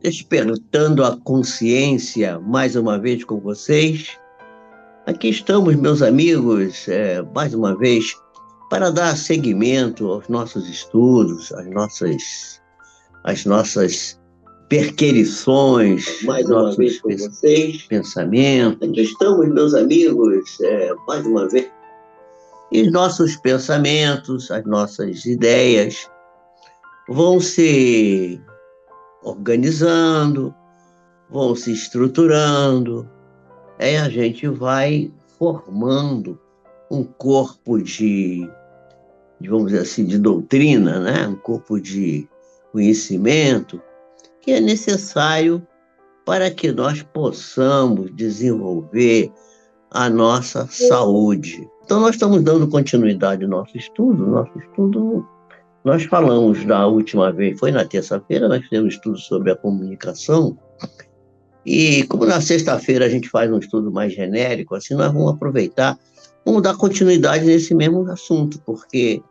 despertando a consciência mais uma vez com vocês. Aqui estamos, meus amigos, mais uma vez, para dar seguimento aos nossos estudos, às nossas perquirições, mais uma vez com vocês, pensamentos. Aqui estamos, meus amigos, mais uma vez. E os nossos pensamentos, as nossas ideias vão se organizando, vão se estruturando, aí a gente vai formando um corpo vamos dizer assim, de doutrina, né? Um corpo de conhecimento que é necessário para que nós possamos desenvolver a nossa saúde. Então, nós estamos dando continuidade ao nosso estudo. Nós falamos da última vez, foi na terça-feira, nós fizemos um estudo sobre a comunicação. E como na sexta-feira a gente faz um estudo mais genérico, assim, nós vamos aproveitar, vamos dar continuidade nesse mesmo assunto, porque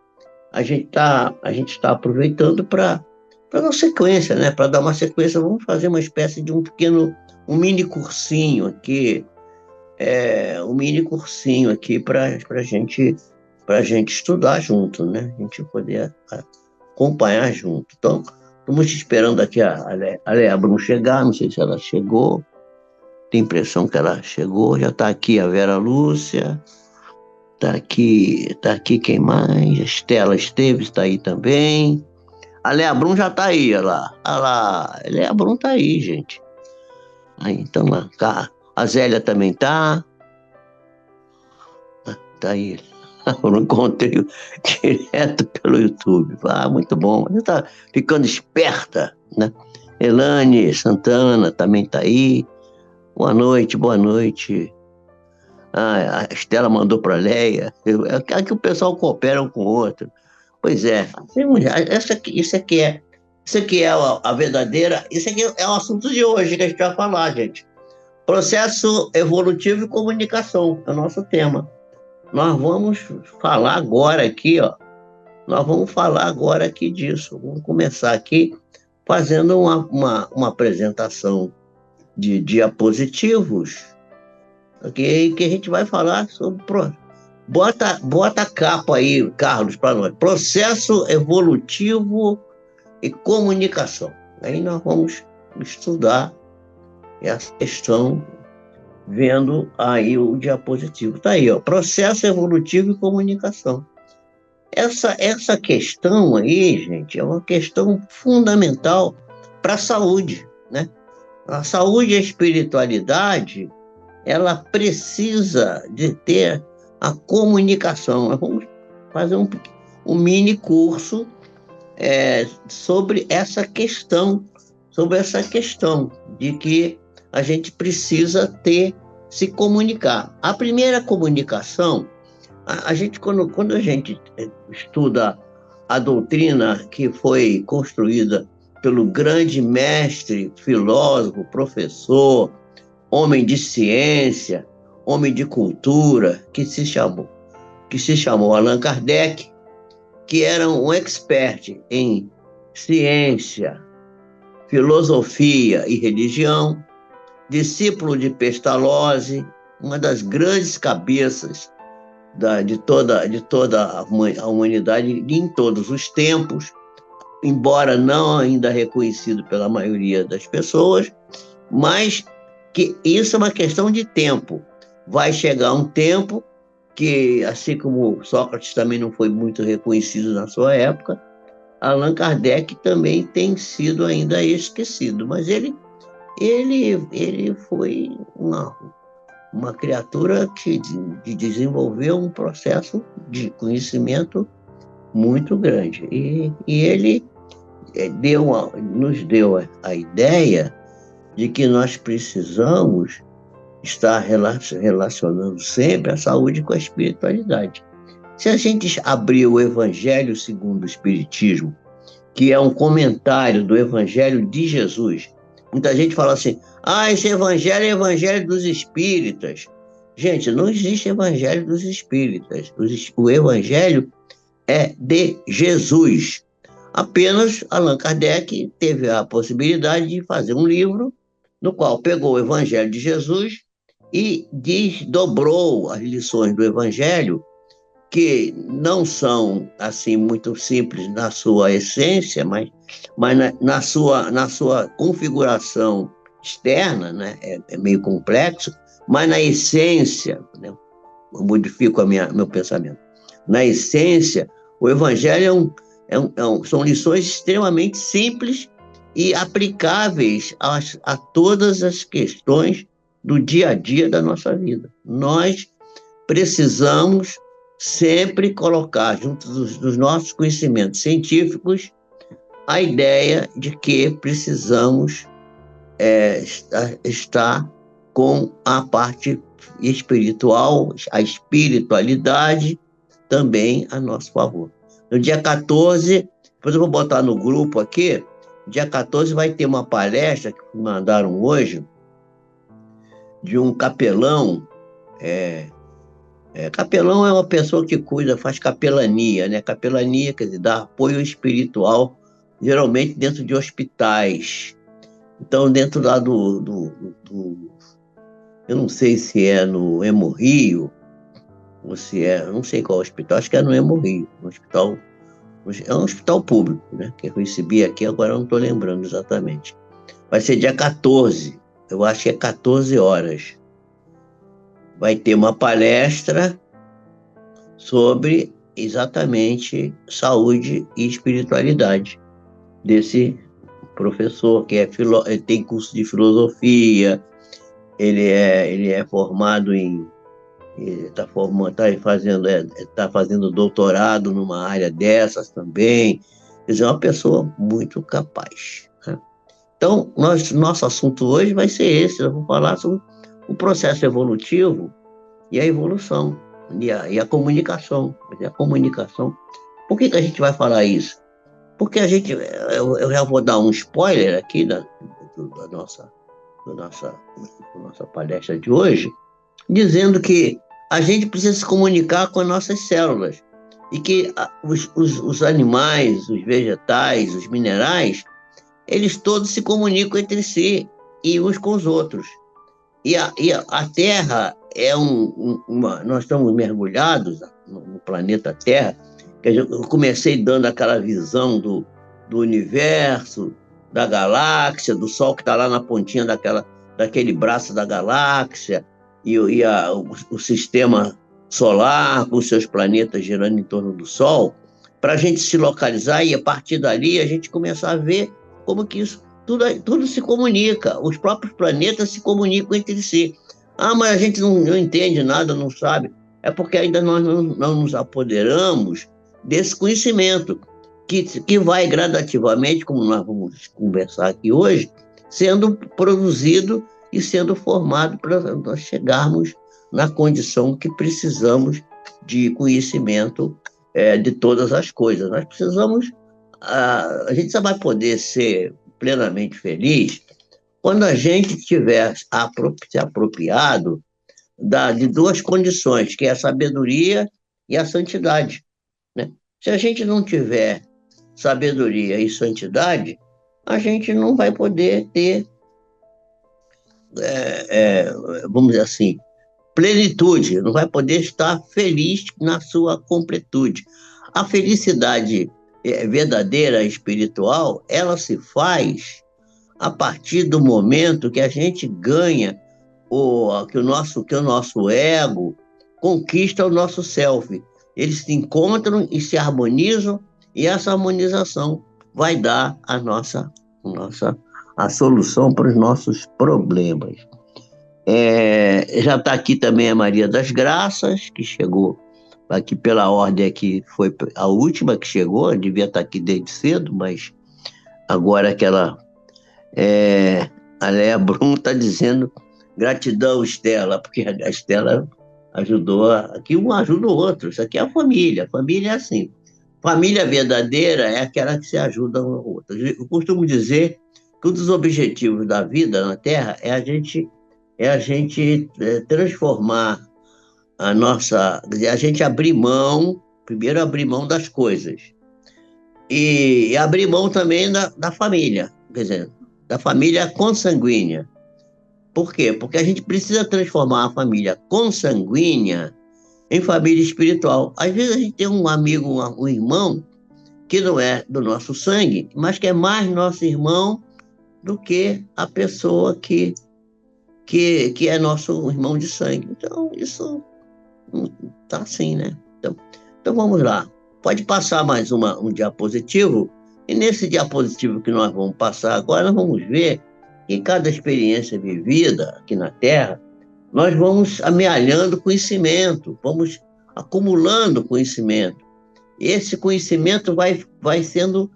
a gente tá aproveitando para dar uma sequência, né? Para dar uma sequência, vamos fazer uma espécie de um mini cursinho aqui, para a gente estudar junto, né? A gente poder acompanhar junto. Então, estamos esperando aqui a Léa Brum chegar, não sei se ela chegou, tenho a impressão que ela chegou, já está aqui a Vera Lúcia, está aqui quem mais? A Estela Esteves está aí também, a Léa Brum já está aí, olha lá, a Léa Brum está aí, gente. Aí, então lá, a Zélia também está aí. Eu não encontrei direto pelo YouTube. Muito bom. Você está ficando esperta, né? Elane Santana também está aí. Boa noite, boa noite. A Estela mandou para a Leia. É que o pessoal coopera um com o outro. Pois é. Isso aqui é a verdadeira... Isso aqui é o assunto de hoje que a gente vai falar, gente. Processo evolutivo e comunicação é o nosso tema. Nós vamos falar agora aqui, ó. Nós vamos falar agora aqui disso. Vamos começar aqui fazendo uma apresentação de diapositivos, okay? Que a gente vai falar sobre... Bota a capa aí, Carlos, para nós. Processo evolutivo e comunicação. Aí nós vamos estudar essa questão vendo aí o diapositivo. Está aí, ó, processo evolutivo e comunicação. Essa questão aí, gente, é uma questão fundamental para a saúde, né? A saúde e a espiritualidade, ela precisa de ter a comunicação. Nós vamos fazer um mini curso sobre essa questão de que a gente precisa se comunicar. A primeira comunicação, a gente, quando a gente estuda a doutrina que foi construída pelo grande mestre, filósofo, professor, homem de ciência, homem de cultura, que se chamou Allan Kardec, que era um expert em ciência, filosofia e religião, discípulo de Pestalozzi, uma das grandes cabeças de toda a humanidade em todos os tempos, embora não ainda reconhecido pela maioria das pessoas, mas que isso é uma questão de tempo. Vai chegar um tempo que, assim como Sócrates também não foi muito reconhecido na sua época, Allan Kardec também tem sido ainda esquecido, mas ele foi uma criatura que desenvolveu um processo de conhecimento muito grande. E ele nos deu a ideia de que nós precisamos estar relacionando sempre a saúde com a espiritualidade. Se a gente abrir o Evangelho segundo o Espiritismo, que é um comentário do Evangelho de Jesus, muita gente fala assim, esse evangelho é o evangelho dos espíritas. Gente, não existe evangelho dos espíritas. O evangelho é de Jesus. Apenas Allan Kardec teve a possibilidade de fazer um livro no qual pegou o Evangelho de Jesus e desdobrou as lições do Evangelho, que não são assim muito simples na sua essência, mas na sua configuração externa, né, é meio complexo, mas na essência, né, eu modifico meu pensamento. Na essência, o Evangelho são lições extremamente simples e aplicáveis a todas as questões do dia a dia da nossa vida. Nós precisamos sempre colocar, junto dos nossos conhecimentos científicos, a ideia de que precisamos estar com a parte espiritual, a espiritualidade também a nosso favor. No dia 14, depois eu vou botar no grupo aqui, dia 14 vai ter uma palestra que me mandaram hoje de um capelão. Capelão é uma pessoa que cuida, faz capelania, né? Capelania quer dizer, dá apoio espiritual, geralmente dentro de hospitais. Então, dentro lá eu não sei se é no Hemorrio, ou se é, não sei qual hospital, acho que é no Hemorrio, é um hospital público, né? Que eu recebi aqui, agora eu não estou lembrando exatamente. Vai ser dia 14, eu acho que é 14 horas. Vai ter uma palestra sobre exatamente saúde e espiritualidade desse professor, que ele tem curso de filosofia, ele é formado em está fazendo doutorado numa área dessas também. Quer dizer, é uma pessoa muito capaz, né? Então, nosso assunto hoje vai ser esse. Eu vou falar sobre o processo evolutivo e a evolução, e a comunicação. E a comunicação. Por que a gente vai falar isso? Porque eu já vou dar um spoiler aqui da nossa palestra de hoje, dizendo que a gente precisa se comunicar com as nossas células e que os animais, os vegetais, os minerais, eles todos se comunicam entre si e uns com os outros. E a Terra nós estamos mergulhados no planeta Terra. Eu comecei dando aquela visão do universo, da galáxia, do Sol que está lá na pontinha daquele braço da galáxia, o sistema solar, com seus planetas girando em torno do Sol, para a gente se localizar e, a partir dali, a gente começar a ver como que isso tudo se comunica, os próprios planetas se comunicam entre si. Ah, mas a gente não entende nada, não sabe. É porque ainda nós não nos apoderamos desse conhecimento, que vai gradativamente, como nós vamos conversar aqui hoje, sendo produzido e sendo formado para nós chegarmos na condição que precisamos de conhecimento de todas as coisas. Nós precisamos, a gente só vai poder ser plenamente feliz quando a gente tiver se apropriado de duas condições, que é a sabedoria e a santidade, né? Se a gente não tiver sabedoria e santidade, a gente não vai poder ter, vamos dizer assim, plenitude, não vai poder estar feliz na sua completude. A felicidade verdadeira, espiritual, ela se faz a partir do momento que a gente ganha, que o nosso ego conquista o nosso self. Eles se encontram e se harmonizam, e essa harmonização vai dar a solução para os nossos problemas. Já está aqui também a Maria das Graças, que chegou aqui pela ordem, que foi a última que chegou, devia estar aqui desde cedo, mas agora que a Léa Brum está dizendo gratidão, Estela, porque a Estela ajudou, aqui um ajuda o outro, isso aqui é a família é assim. Família verdadeira é aquela que se ajuda um ao outro. Eu costumo dizer que um dos objetivos da vida na Terra é a gente transformar a gente primeiro abrir mão das coisas. e abrir mão também da família, quer dizer, da família consanguínea. Por quê? Porque a gente precisa transformar a família consanguínea em família espiritual. Às vezes a gente tem um amigo, um irmão, que não é do nosso sangue, mas que é mais nosso irmão do que a pessoa que é nosso irmão de sangue. Então, isso tá assim, né? Então vamos lá. Pode passar mais um diapositivo, e nesse diapositivo que nós vamos passar agora, nós vamos ver que cada experiência vivida aqui na Terra, nós vamos amealhando conhecimento, vamos acumulando conhecimento. Esse conhecimento vai sendo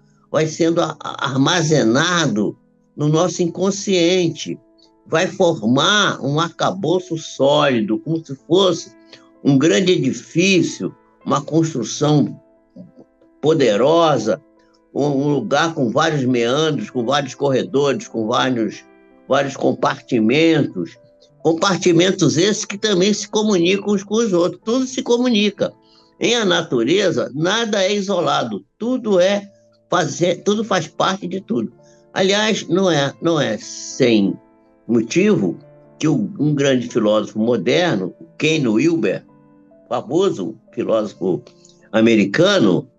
armazenado no nosso inconsciente, vai formar um arcabouço sólido, como se fosse um grande edifício, uma construção poderosa, um lugar com vários meandros, com vários corredores, com vários compartimentos. Compartimentos esses que também se comunicam uns com os outros. Tudo se comunica. Em a natureza, nada é isolado. Tudo faz parte de tudo. Aliás, não é sem motivo que um grande filósofo moderno, Ken Wilber, famoso filósofo americano,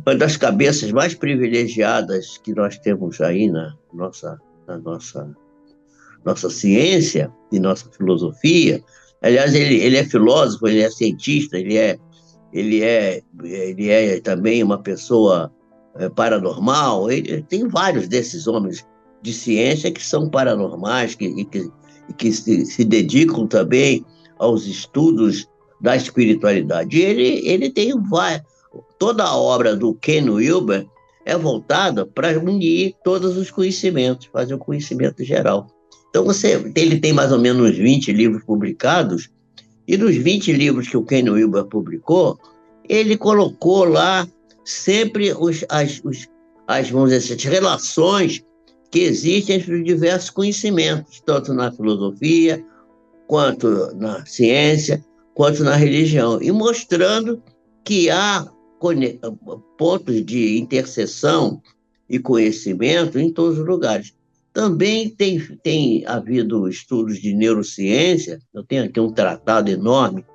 uma das cabeças mais privilegiadas que nós temos aí na nossa ciência e nossa filosofia. Aliás, ele é filósofo, ele é cientista, ele é também uma pessoa paranormal. Ele tem vários desses homens de ciência que são paranormais, que se dedicam também aos estudos da espiritualidade. E ele tem toda a obra do Ken Wilber é voltada para unir todos os conhecimentos, fazer o conhecimento geral. Então, ele tem mais ou menos uns 20 livros publicados, e dos 20 livros que o Ken Wilber publicou, ele colocou lá sempre vamos dizer, as relações que existem entre os diversos conhecimentos, tanto na filosofia, quanto na ciência, quanto na religião, e mostrando que há pontos de interseção e conhecimento em todos os lugares. Também tem havido estudos de neurociência. Eu tenho aqui um tratado enorme,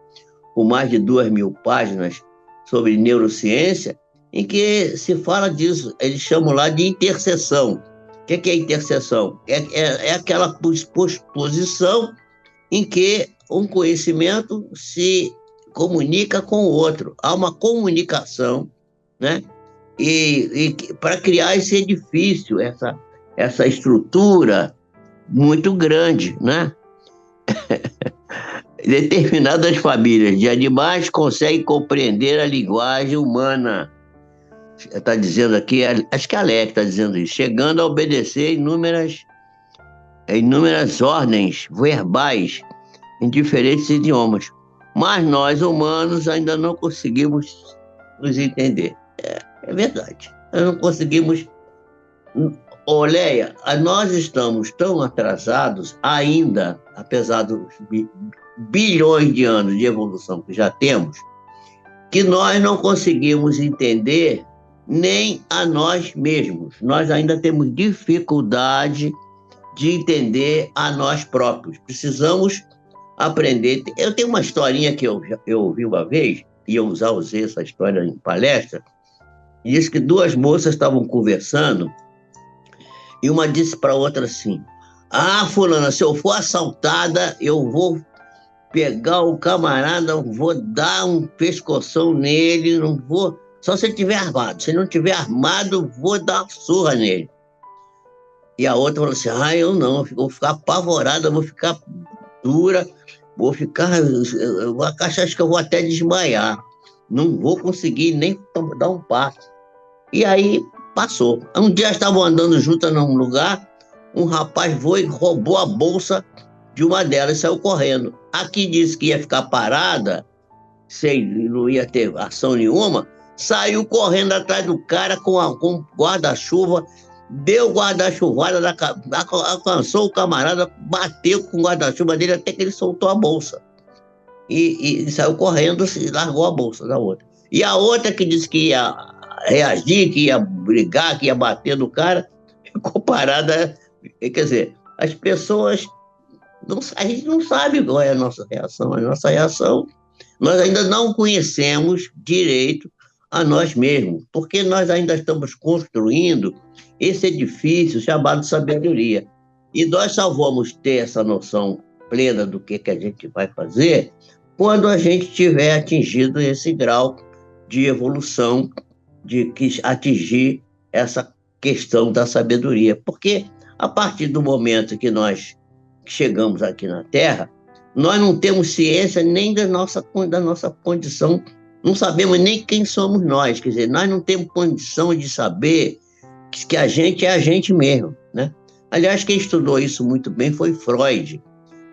com mais de 2.000 páginas, sobre neurociência, em que se fala disso. Eles chamam lá de interseção. O que é interseção? É aquela posição em que um conhecimento se comunica com o outro. Há uma comunicação, né? E para criar esse edifício, essa estrutura muito grande, né? Determinadas famílias de animais conseguem compreender a linguagem humana. Está dizendo aqui, acho que a Alec está dizendo isso, chegando a obedecer inúmeras ordens verbais em diferentes idiomas. Mas nós, humanos, ainda não conseguimos nos entender. É verdade. Nós não conseguimos. Leia, nós estamos tão atrasados ainda, apesar dos bilhões de anos de evolução que já temos, que nós não conseguimos entender nem a nós mesmos. Nós ainda temos dificuldade de entender a nós próprios. Precisamos aprender. Eu tenho uma historinha que eu ouvi uma vez, e eu já usei essa história em palestra, e disse que duas moças estavam conversando, e uma disse para a outra assim: ah, fulana, se eu for assaltada, eu vou pegar o camarada, vou dar um pescoção nele, não vou, só se ele estiver armado. Se não estiver armado, vou dar uma surra nele. E a outra falou assim: ah, eu não, eu vou ficar apavorada, vou ficar dura, acho que eu vou até desmaiar. Não vou conseguir nem dar um passo. E aí passou. Um dia estavam andando juntas num lugar, um rapaz foi e roubou a bolsa de uma delas e saiu correndo. A que disse que ia ficar parada, não ia ter ação nenhuma, saiu correndo atrás do cara com guarda-chuva, deu guarda-chuvada, alcançou o camarada, bateu com o guarda-chuva dele até que ele soltou a bolsa. E saiu correndo e largou a bolsa da outra. E a outra que disse que ia reagir, que ia brigar, que ia bater no cara, ficou parada. Quer dizer, as pessoas, a gente não sabe qual é a nossa reação. A nossa reação, nós ainda não conhecemos direito a nós mesmos, porque nós ainda estamos construindo esse edifício chamado sabedoria. E nós só vamos ter essa noção plena do que a gente vai fazer quando a gente tiver atingido esse grau de evolução, de atingir essa questão da sabedoria. Porque a partir do momento que nós chegamos aqui na Terra, nós não temos ciência nem da nossa condição, não sabemos nem quem somos nós, quer dizer, nós não temos condição de saber que a gente é a gente mesmo, né? Aliás, quem estudou isso muito bem foi Freud,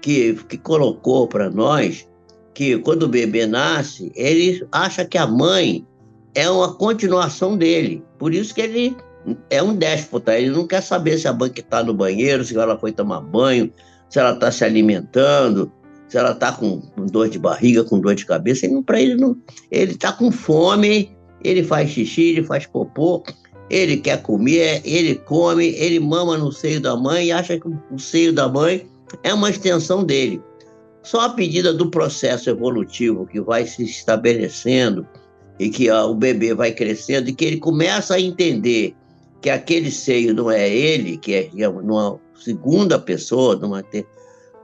que colocou para nós que quando o bebê nasce, ele acha que a mãe é uma continuação dele, por isso que ele é um déspota, ele não quer saber se a mãe que está no banheiro, se ela foi tomar banho, se ela está se alimentando, se ela está com dor de barriga, com dor de cabeça. Ele está com fome, ele faz xixi, ele faz popô, ele quer comer, ele come, ele mama no seio da mãe e acha que o seio da mãe é uma extensão dele. Só à medida do processo evolutivo que vai se estabelecendo e que o bebê vai crescendo e que ele começa a entender que aquele seio não é ele, que é uma segunda pessoa,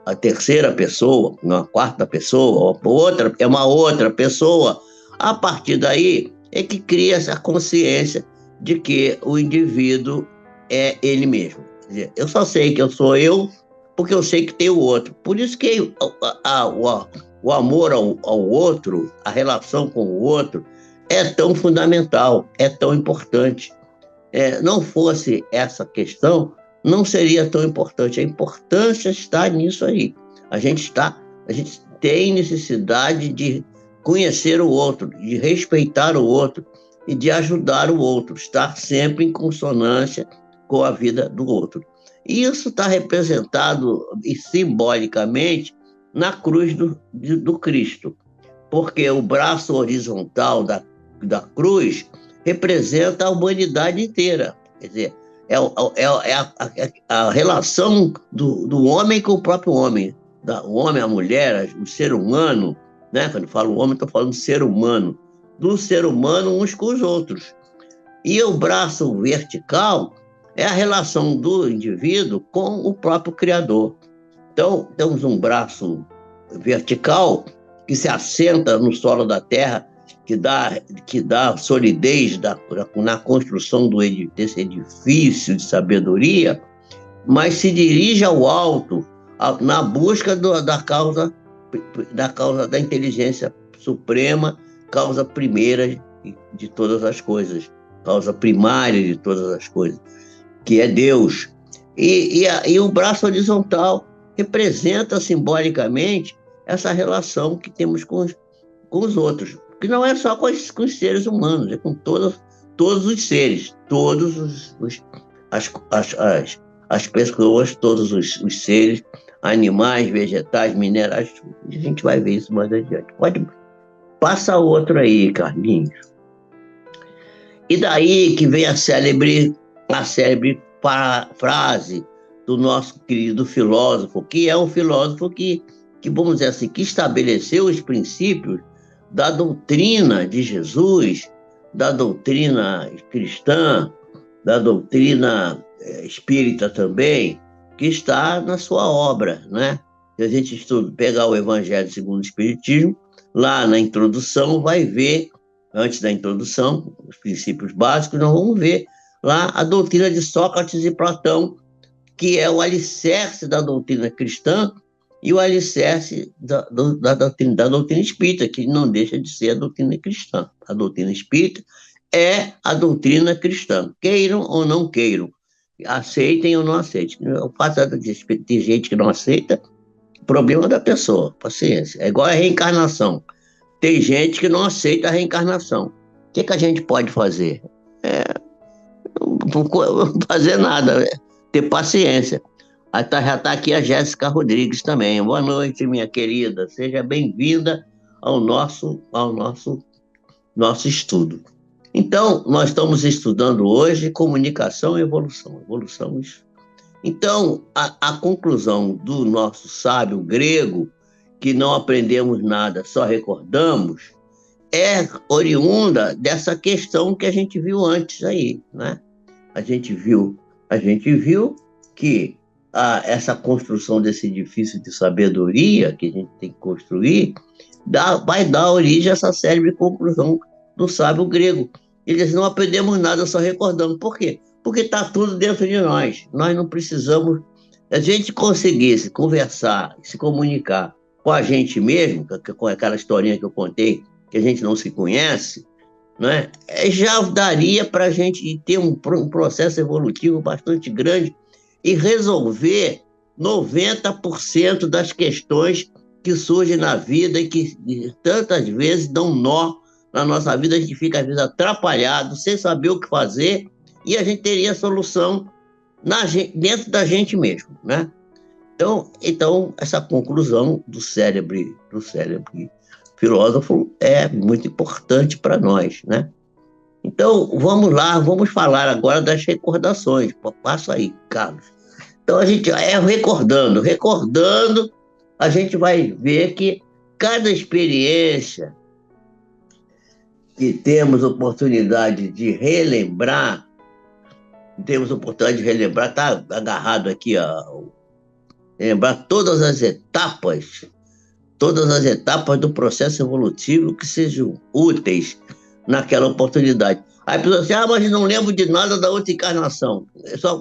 a terceira pessoa, uma quarta pessoa, outra, é uma outra pessoa. A partir daí é que cria essa consciência de que o indivíduo é ele mesmo. Quer dizer, eu só sei que eu sou eu porque eu sei que tem o outro. Por isso que o amor ao outro, a relação com o outro, é tão fundamental, é tão importante. Não fosse essa questão, não seria tão importante. A importância está nisso aí. A gente tem necessidade de conhecer o outro, de respeitar o outro e de ajudar o outro, estar sempre em consonância com a vida do outro. E isso está representado simbolicamente na cruz do Cristo, porque o braço horizontal da cruz representa a humanidade inteira. Quer dizer, é a relação do homem com o próprio homem, o homem, a mulher, o ser humano, né? Quando eu falo homem, estou falando ser humano, do ser humano uns com os outros. E o braço vertical é a relação do indivíduo com o próprio Criador. Então, temos um braço vertical que se assenta no solo da terra, que dá solidez na construção desse edifício de sabedoria, mas se dirige ao alto na busca da causa da inteligência suprema, causa primeira de todas as coisas, causa primária de todas as coisas, que é Deus. E o braço horizontal representa simbolicamente essa relação que temos com os outros, que não é só com os seres humanos, é com todos os seres, as pessoas, todos os seres, animais, vegetais, minerais. A gente vai ver isso mais adiante. Passa outro aí, Carlinhos. E daí que vem a célebre frase do nosso querido filósofo, que é um filósofo que vamos dizer assim, que estabeleceu os princípios da doutrina de Jesus, da doutrina cristã, da doutrina espírita também, que está na sua obra, né? Se a gente pegar o Evangelho segundo o Espiritismo, lá na introdução vai ver, antes da introdução, os princípios básicos, nós vamos ver lá a doutrina de Sócrates e Platão, que é o alicerce da doutrina cristã e o alicerce da doutrina espírita, que não deixa de ser a doutrina cristã. A doutrina espírita é a doutrina cristã, queiram ou não queiram, aceitem ou não aceitem. O fato de ter gente que não aceita, problema da pessoa, paciência. É igual a reencarnação. Tem gente que não aceita a reencarnação. O que a gente pode fazer? Não fazer nada, ter paciência. Já está aqui a Jéssica Rodrigues também. Boa noite, minha querida. Seja bem-vinda ao nosso estudo. Então, nós estamos estudando hoje comunicação e evolução. Evolução, isso. Então, a conclusão do nosso sábio grego, que não aprendemos nada, só recordamos, é oriunda dessa questão que a gente viu antes aí, né? A gente viu, a gente viu que essa construção desse edifício de sabedoria que a gente tem que construir vai dar origem a essa série de conclusão do sábio grego. Ele diz, não aprendemos nada, só recordamos. Por quê? Porque está tudo dentro de nós. Nós não precisamos... Se a gente conseguisse conversar, se comunicar com a gente mesmo, com aquela historinha que eu contei, que a gente não se conhece, né? Já daria para a gente ter um processo evolutivo bastante grande e resolver 90% das questões que surgem na vida e que tantas vezes dão nó na nossa vida. A gente fica, às vezes, atrapalhado, sem saber o que fazer, e a gente teria a solução dentro da gente mesmo, né? Então, essa conclusão do cérebro filósofo é muito importante para nós, né? Então, vamos lá, vamos falar agora das recordações. Passa aí, Carlos. Então, a gente recordando, a gente vai ver que cada experiência que temos oportunidade de relembrar, está agarrado aqui, ó, lembrar todas as etapas do processo evolutivo que sejam úteis naquela oportunidade. Aí a pessoa diz, mas não lembro de nada da outra encarnação.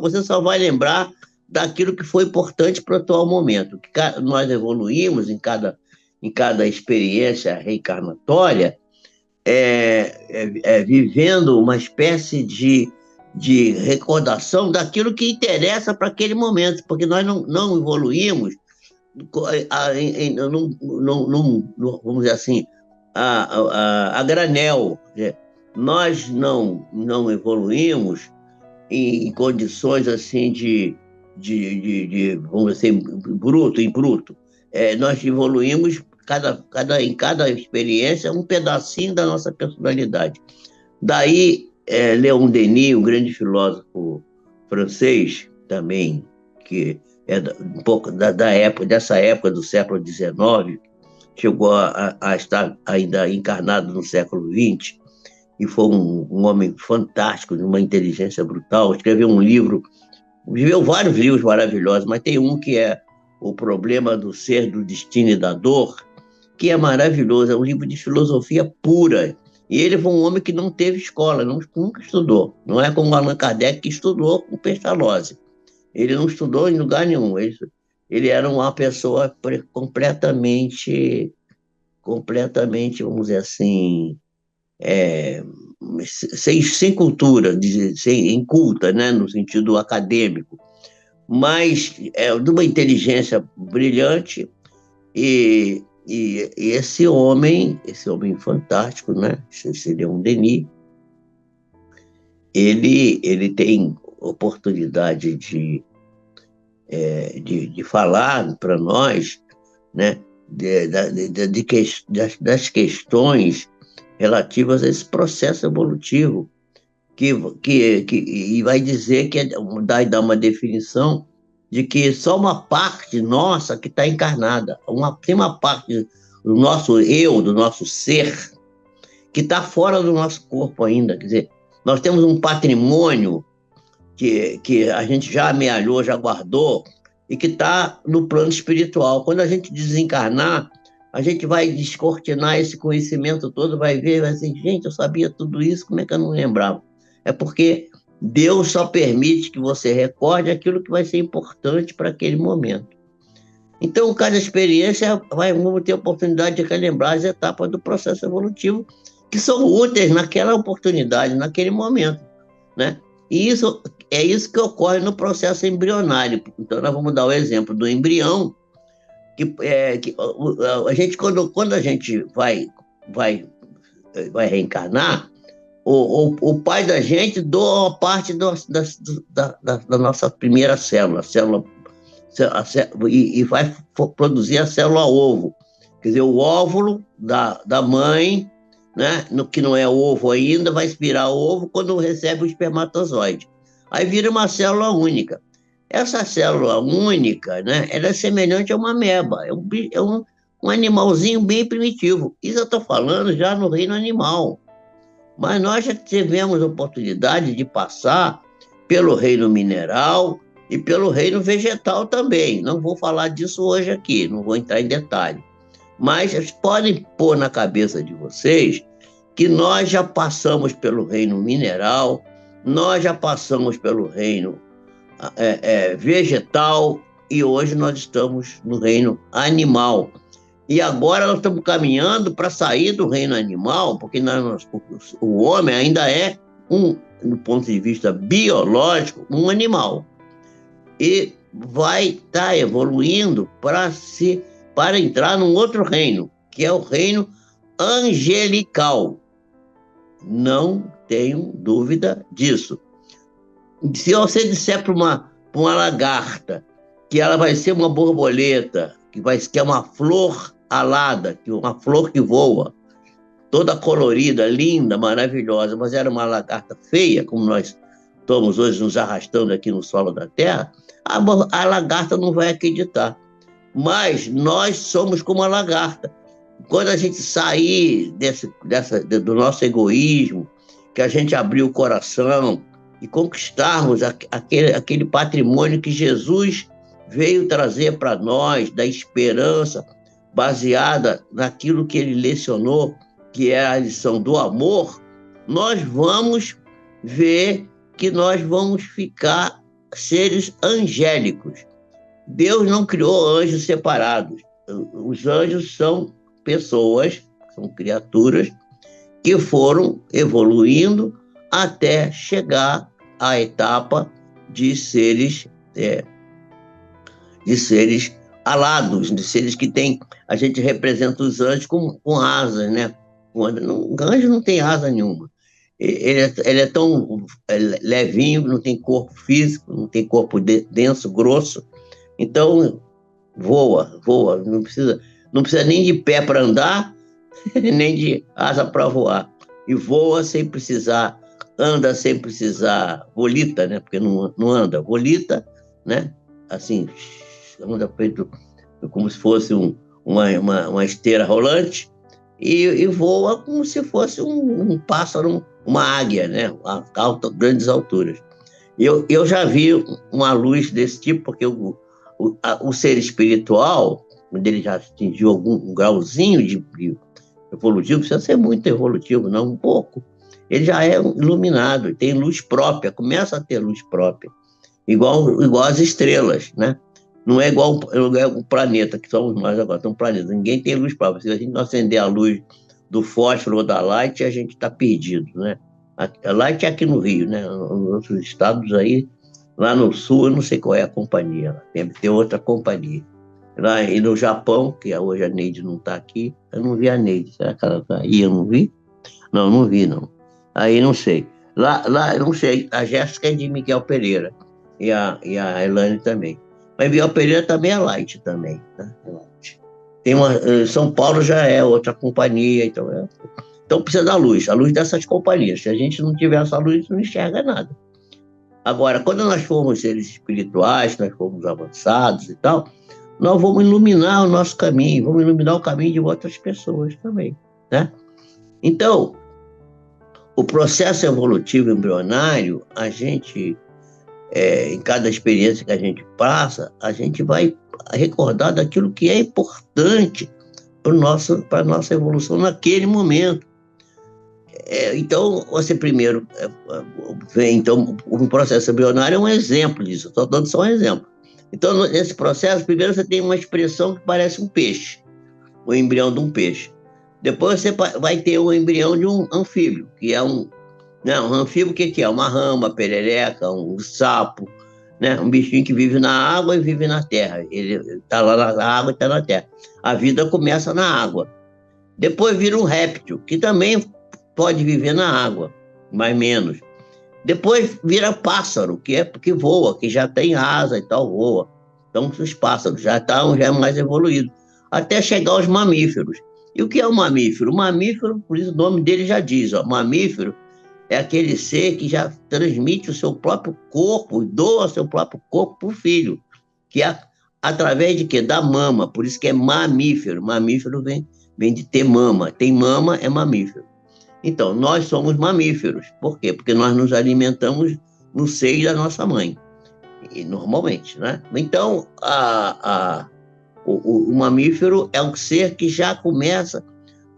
Você só vai lembrar daquilo que foi importante para o atual momento. Que nós evoluímos em cada experiência reencarnatória, vivendo uma espécie de recordação daquilo que interessa para aquele momento, porque nós não evoluímos vamos dizer assim, a granel. Nós não evoluímos em condições assim vamos dizer assim, em bruto. Nós evoluímos em cada experiência um pedacinho da nossa personalidade. Daí, Leon Denis, um grande filósofo francês, também, que um pouco dessa época do século XIX, chegou a estar ainda encarnado no século XX, e foi um homem fantástico, de uma inteligência brutal. Escreveu vários livros maravilhosos, mas tem um que é O Problema do Ser, do Destino e da Dor, que é maravilhoso, é um livro de filosofia pura. E ele foi um homem que não teve escola, nunca estudou. Não é como Allan Kardec, que estudou com Pestalozzi. Ele não estudou em lugar nenhum. Ele era uma pessoa completamente, vamos dizer assim, sem cultura, inculta, né, no sentido acadêmico, mas de uma inteligência brilhante. E esse homem fantástico, né, esse Leon Denis, ele tem oportunidade de falar para nós, né, das questões relativas a esse processo evolutivo, e vai dizer dá uma definição de que só uma parte nossa que está encarnada, tem uma parte do nosso eu, do nosso ser, que está fora do nosso corpo ainda. Quer dizer, nós temos um patrimônio que a gente já amealhou, já guardou, e que está no plano espiritual. Quando a gente desencarnar, a gente vai descortinar esse conhecimento todo, vai ver, vai dizer, gente, eu sabia tudo isso, como é que eu não lembrava? É porque Deus só permite que você recorde aquilo que vai ser importante para aquele momento. Então, cada experiência vamos ter a oportunidade de relembrar as etapas do processo evolutivo que são úteis naquela oportunidade, naquele momento, né? E é isso que ocorre no processo embrionário. Então, nós vamos dar o exemplo do embrião, que a gente, quando a gente vai reencarnar, o pai da gente doa uma parte da nossa primeira célula, e vai produzir a célula ovo. Quer dizer, o óvulo da mãe né, no que não é ovo ainda, vai virar ovo quando recebe o espermatozoide. Aí vira uma célula única. Essa célula única, né, ela é semelhante a uma ameba, um animalzinho bem primitivo. Isso eu estou falando já no reino animal. Mas nós já tivemos oportunidade de passar pelo reino mineral e pelo reino vegetal também. Não vou falar disso hoje aqui, não vou entrar em detalhe. Mas vocês podem pôr na cabeça de vocês que nós já passamos pelo reino mineral, nós já passamos pelo reino vegetal e hoje nós estamos no reino animal. E agora nós estamos caminhando para sair do reino animal, porque o homem ainda é, do ponto de vista biológico, um animal. E vai estar evoluindo para entrar num outro reino, que é o reino angelical. Não tenho dúvida disso. Se você disser para uma lagarta que ela vai ser uma borboleta, que é uma flor alada, uma flor que voa, toda colorida, linda, maravilhosa, mas era uma lagarta feia, como nós estamos hoje nos arrastando aqui no solo da Terra, a lagarta não vai acreditar. Mas nós somos como a lagarta. Quando a gente sair do nosso egoísmo, que a gente abrir o coração e conquistarmos aquele patrimônio que Jesus veio trazer para nós, da esperança, baseada naquilo que ele lecionou, que é a lição do amor, nós vamos ver que nós vamos ficar seres angélicos. Deus não criou anjos separados. Os anjos são pessoas, são criaturas que foram evoluindo até chegar à etapa de seres alados, de seres que têm... A gente representa os anjos com asas, né? O anjo não tem asa nenhuma. Ele é tão levinho, não tem corpo físico, não tem corpo denso, grosso. Então, voa, não precisa nem de pé para andar, nem de asa para voar. E voa sem precisar, anda sem precisar, volita, né? Porque não anda, volita, né? Assim, anda feito como se fosse uma esteira rolante e voa como se fosse um pássaro, uma águia, né? A grandes alturas. Eu já vi uma luz desse tipo, porque o ser espiritual, quando ele já atingiu algum grauzinho de evolutivo, precisa ser muito evolutivo, não um pouco. Ele já é iluminado, tem luz própria, começa a ter luz própria, igual as estrelas, né? Não é igual o planeta, que somos nós agora, somos um planeta. Ninguém tem luz própria. Se a gente não acender a luz do fósforo ou da light, a gente está perdido, né? A light é aqui no Rio, né? Nos outros estados aí, lá no sul, eu não sei qual é a companhia, deve ter outra companhia. Lá, e no Japão, que hoje a Neide não está aqui, eu não vi a Neide. Será que ela está aí? Eu não vi? Não vi, não. Aí não sei. Lá eu não sei. A Jéssica é de Miguel Pereira e a Elaine também. Mas Miguel Pereira também é light também, né? São Paulo já é outra companhia, então precisa da luz, a luz dessas companhias. Se a gente não tiver essa luz, não enxerga nada. Agora, quando nós formos seres espirituais, nós formos avançados e tal, nós vamos iluminar o nosso caminho, vamos iluminar o caminho de outras pessoas também, né? Então, o processo evolutivo embrionário, a gente, em cada experiência que a gente passa, a gente vai recordar daquilo que é importante para a nossa evolução naquele momento. Então, você primeiro vem, então, o processo embrionário é um exemplo disso, estou dando só um exemplo. Então, nesse processo, primeiro você tem uma expressão que parece um peixe, o embrião de um peixe. Depois você vai ter o embrião de um anfíbio, que é um anfíbio, o que é? Uma rama, perereca, um sapo, né? Um bichinho que vive na água e vive na terra. Ele está lá na água e está na terra. A vida começa na água. Depois vira um réptil, que também pode viver na água, mas menos. Depois vira pássaro, que voa, que já tem asa e tal, voa. Então, os pássaros já é mais evoluído. Até chegar aos mamíferos. E o que é um mamífero? O mamífero, por isso o nome dele já diz, ó, mamífero é aquele ser que já transmite o seu próprio corpo, doa seu próprio corpo para o filho, que é através de quê? Da mama, por isso que é mamífero. Mamífero vem de ter mama. Tem mama, é mamífero. Então, nós somos mamíferos. Por quê? Porque nós nos alimentamos no seio da nossa mãe, e normalmente, né? Então, o mamífero é um ser que já começa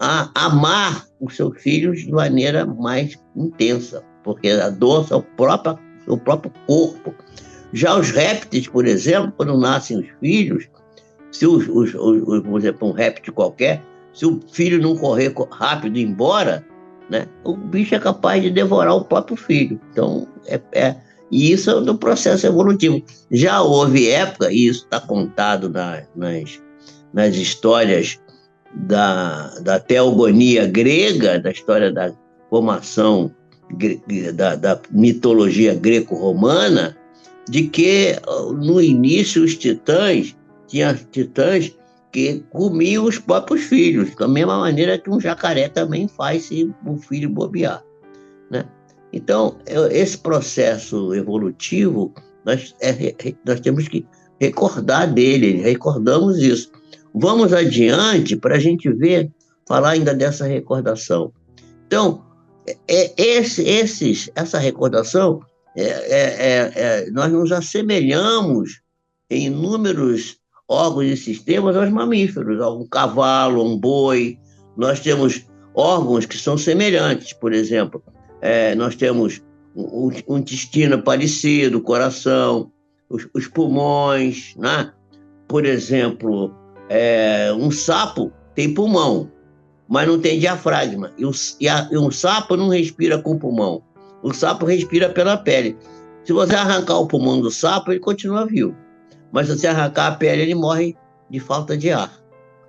a amar os seus filhos de maneira mais intensa, porque adoça seu próprio corpo. Já os répteis, por exemplo, quando nascem os filhos, se por exemplo, um réptil qualquer, se o filho não correr rápido e ir embora, né, o bicho é capaz de devorar o próprio filho. Então, e isso é do processo evolutivo. Já houve época, e isso está contado nas histórias da teogonia grega, da história da formação da mitologia greco-romana, de que no início os titãs, tinha titãs que comiam os próprios filhos, da mesma maneira que um jacaré também faz se o filho bobear, né? Então, esse processo evolutivo, nós temos que recordar dele, recordamos isso. Vamos adiante para a gente ver, falar ainda dessa recordação. Então, essa recordação, nós nos assemelhamos em inúmeros órgãos e sistemas aos mamíferos, um cavalo, um boi. Nós temos órgãos que são semelhantes, por exemplo, nós temos um intestino parecido, o coração, os pulmões, né? Por exemplo, um sapo tem pulmão, mas não tem diafragma. E um sapo não respira com o pulmão. O sapo respira pela pele. Se você arrancar o pulmão do sapo, ele continua vivo. Mas se você arrancar a pele, ele morre de falta de ar.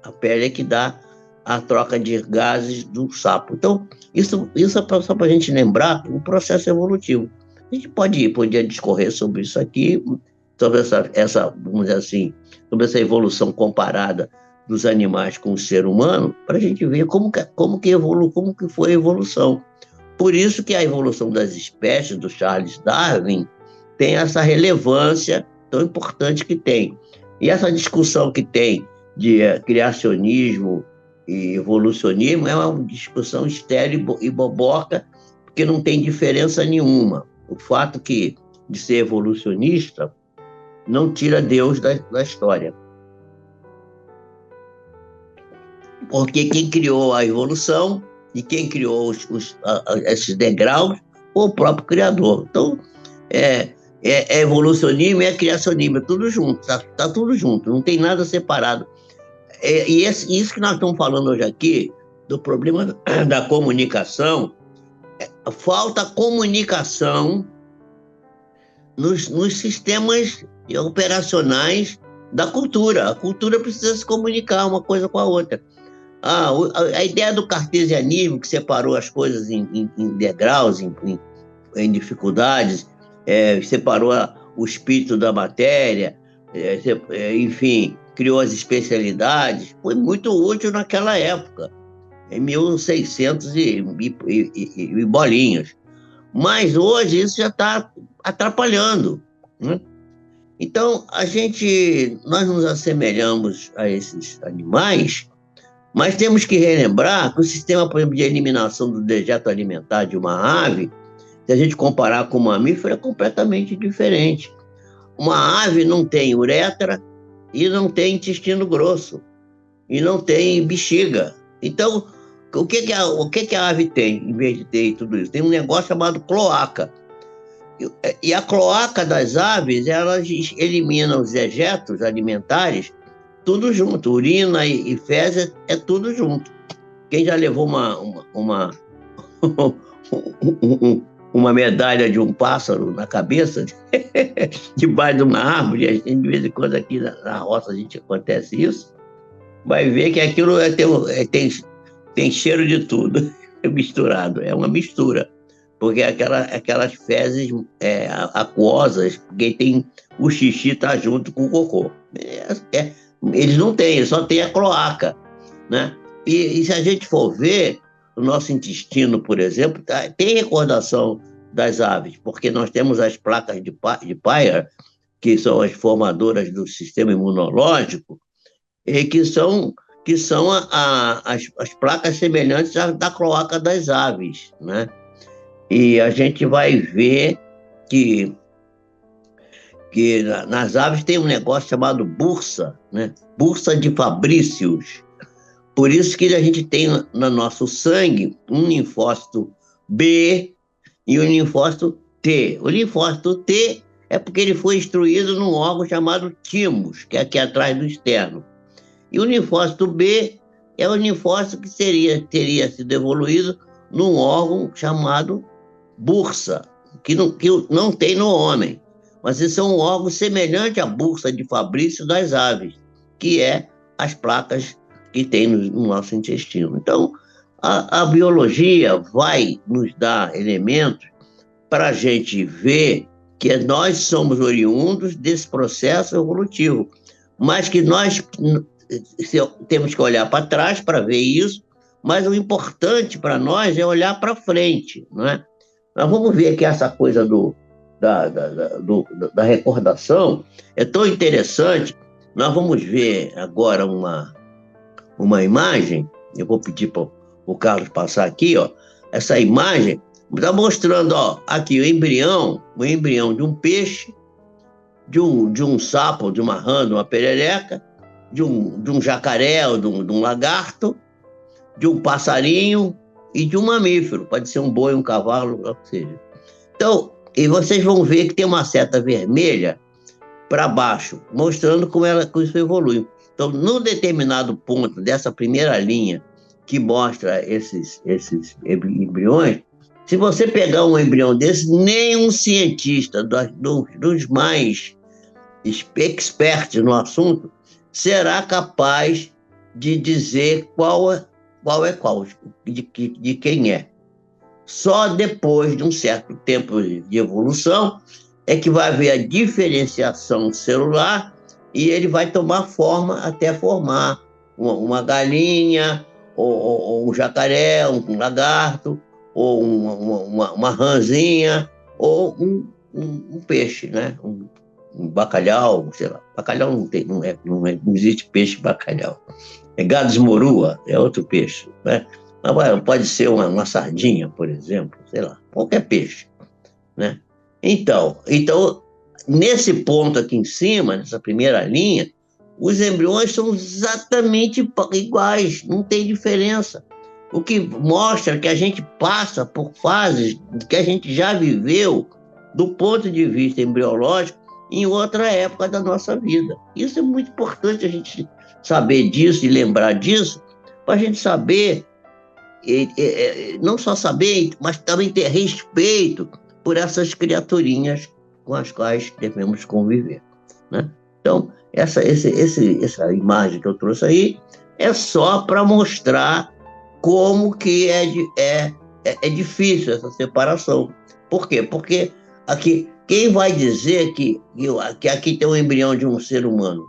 A pele é que dá a troca de gases do sapo. Então, isso é só para a gente lembrar o processo evolutivo. A gente podia discorrer sobre isso aqui, sobre vamos dizer assim, sobre essa evolução comparada dos animais com o ser humano, para a gente ver como que foi a evolução. Por isso que a evolução das espécies do Charles Darwin tem essa relevância tão importante que tem. E essa discussão que tem de criacionismo e evolucionismo é uma discussão estéril e boboca, porque não tem diferença nenhuma. O fato de ser evolucionista não tira Deus da história. Porque quem criou a evolução e quem criou esses degraus foi o próprio Criador. Então, é evolucionismo e é criacionismo, é tudo junto, tá tudo junto, não tem nada separado. Isso que nós estamos falando hoje aqui, do problema da comunicação, falta comunicação nos sistemas operacionais da cultura. A cultura precisa se comunicar uma coisa com a outra. A ideia do cartesianismo, que separou as coisas em degraus, em dificuldades, separou o espírito da matéria, enfim, criou as especialidades, foi muito útil naquela época, em 1600 e bolinhas. Mas hoje isso já está atrapalhando, né? Então, nós nos assemelhamos a esses animais, mas temos que relembrar que o sistema, por exemplo, de eliminação do dejeto alimentar de uma ave, se a gente comparar com um mamífero, é completamente diferente. Uma ave não tem uretra e não tem intestino grosso e não tem bexiga. Então, o que a ave tem, em vez de ter tudo isso? Tem um negócio chamado cloaca. E a cloaca das aves, elas eliminam os dejetos alimentares tudo junto. Urina e fezes é tudo junto. Quem já levou uma medalha de um pássaro na cabeça, debaixo de uma árvore, de vez em quando aqui na roça a gente acontece isso, vai ver que aquilo tem cheiro de tudo misturado, é uma mistura, porque aquelas fezes aquosas, porque o xixi está junto com o cocô. Eles não têm, só tem a cloaca, né? E se a gente for ver, o nosso intestino, por exemplo, tem recordação das aves, porque nós temos as placas de Peyer, que são as formadoras do sistema imunológico, e que são as placas semelhantes da cloaca das aves, né? E a gente vai ver que, nas aves tem um negócio chamado bursa, né? Bursa de Fabricius. Por isso que a gente tem no nosso sangue um linfócito B e um linfócito T. O linfócito T é porque ele foi instruído num órgão chamado timo, que é aqui atrás do externo. E o linfócito B é o linfócito que teria sido evoluído num órgão chamado bursa, que não tem no homem. Mas esse é um órgão semelhante à bursa de Fabrício das aves, que é as placas que tem no nosso intestino. Então, a biologia vai nos dar elementos para a gente ver que nós somos oriundos desse processo evolutivo, mas que nós temos que olhar para trás para ver isso, mas o importante para nós é olhar para frente, não é? Nós vamos ver que essa coisa da recordação é tão interessante. Nós vamos ver agora uma imagem, eu vou pedir para o Carlos passar aqui, ó. Essa imagem está mostrando, ó, aqui o embrião de um peixe, de um sapo, de uma rã, de uma perereca, de um jacaré ou de um lagarto, de um passarinho e de um mamífero, pode ser um boi, um cavalo, o que seja. Então, e vocês vão ver que tem uma seta vermelha para baixo, mostrando como isso evolui. Então, num determinado ponto dessa primeira linha que mostra esses embriões, se você pegar um embrião desse, nenhum cientista dos mais expertos no assunto será capaz de dizer qual é qual, de quem é. Só depois de um certo tempo de evolução é que vai haver a diferenciação celular e ele vai tomar forma até formar uma galinha, ou um jacaré, um lagarto, ou uma rãzinha, ou um peixe, né? Um bacalhau, sei lá. Bacalhau não existe peixe bacalhau. Gado de morua é outro peixe, né? Mas pode ser uma sardinha, por exemplo, sei lá, qualquer peixe, né? Então, nesse ponto aqui em cima, nessa primeira linha, os embriões são exatamente iguais, não tem diferença. O que mostra que a gente passa por fases que a gente já viveu do ponto de vista embriológico em outra época da nossa vida. Isso é muito importante a gente saber disso e lembrar disso, para a gente saber, não só saber, mas também ter respeito por essas criaturinhas com as quais devemos conviver, né? Então, essa imagem que eu trouxe aí é só para mostrar como que é difícil essa separação. Por quê? Porque aqui, quem vai dizer que aqui tem um embrião de um ser humano?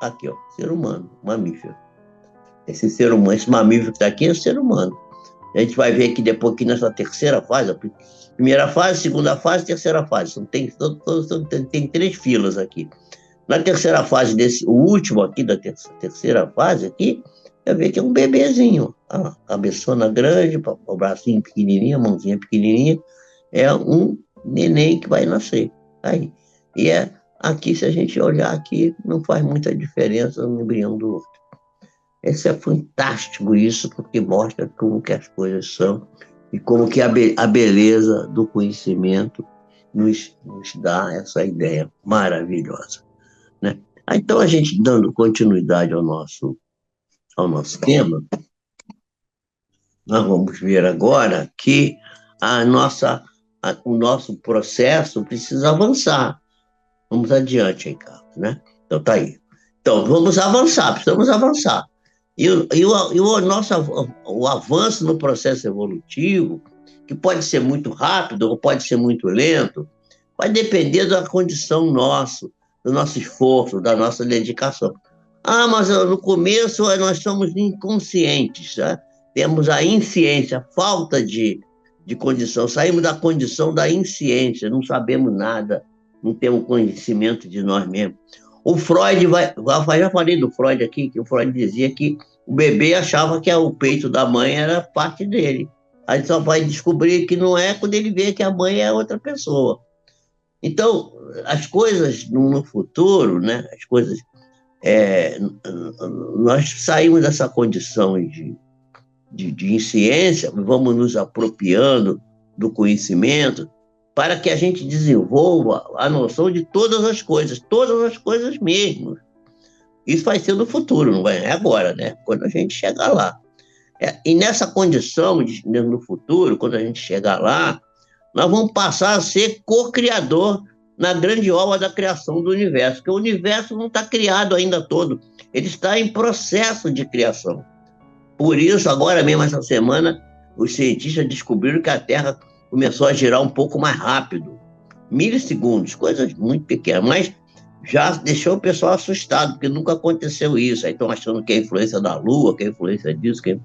Aqui, ó, ser humano, mamífero. Esse mamífero que está aqui é ser humano. A gente vai ver que depois, que nessa terceira fase, primeira fase, segunda fase, terceira fase. Tem 3 filas aqui. Na terceira fase, o último aqui da terceira fase aqui, vai ver que é um bebezinho. A cabeçona grande, o bracinho pequenininho, a mãozinha pequenininha. É um neném que vai nascer. Aí. E aqui, se a gente olhar aqui, não faz muita diferença no embrião do outro. Isso é fantástico, isso, porque mostra como que as coisas são e como que a beleza do conhecimento nos dá essa ideia maravilhosa, né? Então, a gente dando continuidade ao nosso tema, nós vamos ver agora que o nosso processo precisa avançar. Vamos adiante, hein, Carlos, né? Então, tá aí. Então, precisamos avançar. E o avanço no processo evolutivo, que pode ser muito rápido ou pode ser muito lento, vai depender da condição nossa, do nosso esforço, da nossa dedicação. Ah, mas no começo nós somos inconscientes, tá? Temos a insciência, a falta de condição. Saímos da condição da insciência, não sabemos nada, não temos conhecimento de nós mesmos. O Freud já falei do Freud aqui, que o Freud dizia que o bebê achava que o peito da mãe era parte dele. Aí só vai descobrir que não é quando ele vê que a mãe é outra pessoa. Então, as coisas no futuro, né, as coisas é, nós saímos dessa condição de insciência, vamos nos apropriando do conhecimento para que a gente desenvolva a noção de todas as coisas mesmo. Isso vai ser no futuro, não é agora, né? Quando a gente chegar lá. E nessa condição, no futuro, quando a gente chegar lá, nós vamos passar a ser co-criador na grande obra da criação do universo, porque o universo não está criado ainda todo, ele está em processo de criação. Por isso, agora mesmo, essa semana, os cientistas descobriram que a Terra começou a girar um pouco mais rápido, milissegundos, coisas muito pequenas, mas já deixou o pessoal assustado, porque nunca aconteceu isso. Aí estão achando que é influência da Lua, que é influência disso, que é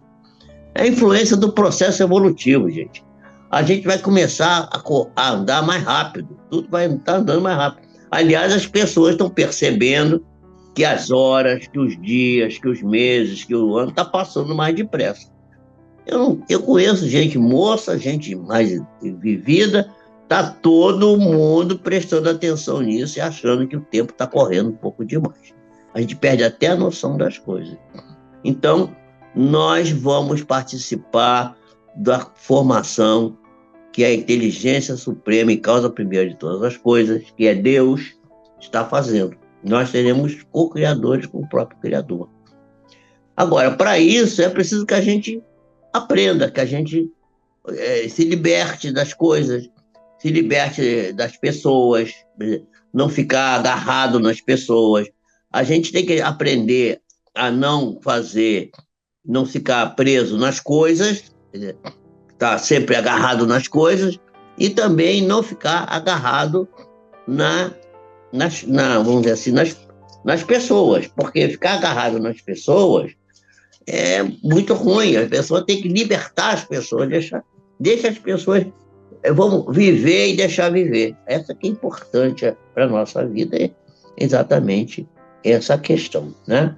a influência do processo evolutivo, gente. A gente vai começar a andar mais rápido, tudo vai estar andando mais rápido. Aliás, as pessoas estão percebendo que as horas, que os dias, que os meses, que o ano está passando mais depressa. Eu conheço gente moça, gente mais vivida, está todo mundo prestando atenção nisso e achando que o tempo está correndo um pouco demais. A gente perde até a noção das coisas. Então, nós vamos participar da formação que a inteligência suprema e causa primeira de todas as coisas, que é Deus, está fazendo. Nós seremos co-criadores com o próprio Criador. Agora, para isso, é preciso que a gente aprenda, que a gente se liberte das coisas, se liberte das pessoas, não ficar agarrado nas pessoas. A gente tem que aprender a não ficar preso nas coisas, estar sempre agarrado nas coisas, e também não ficar agarrado vamos dizer assim, nas pessoas, porque ficar agarrado nas pessoas é muito ruim. A pessoa tem que libertar as pessoas, deixa as pessoas vamos viver e deixar viver. Essa que é importante para a nossa vida, é exatamente essa questão, né?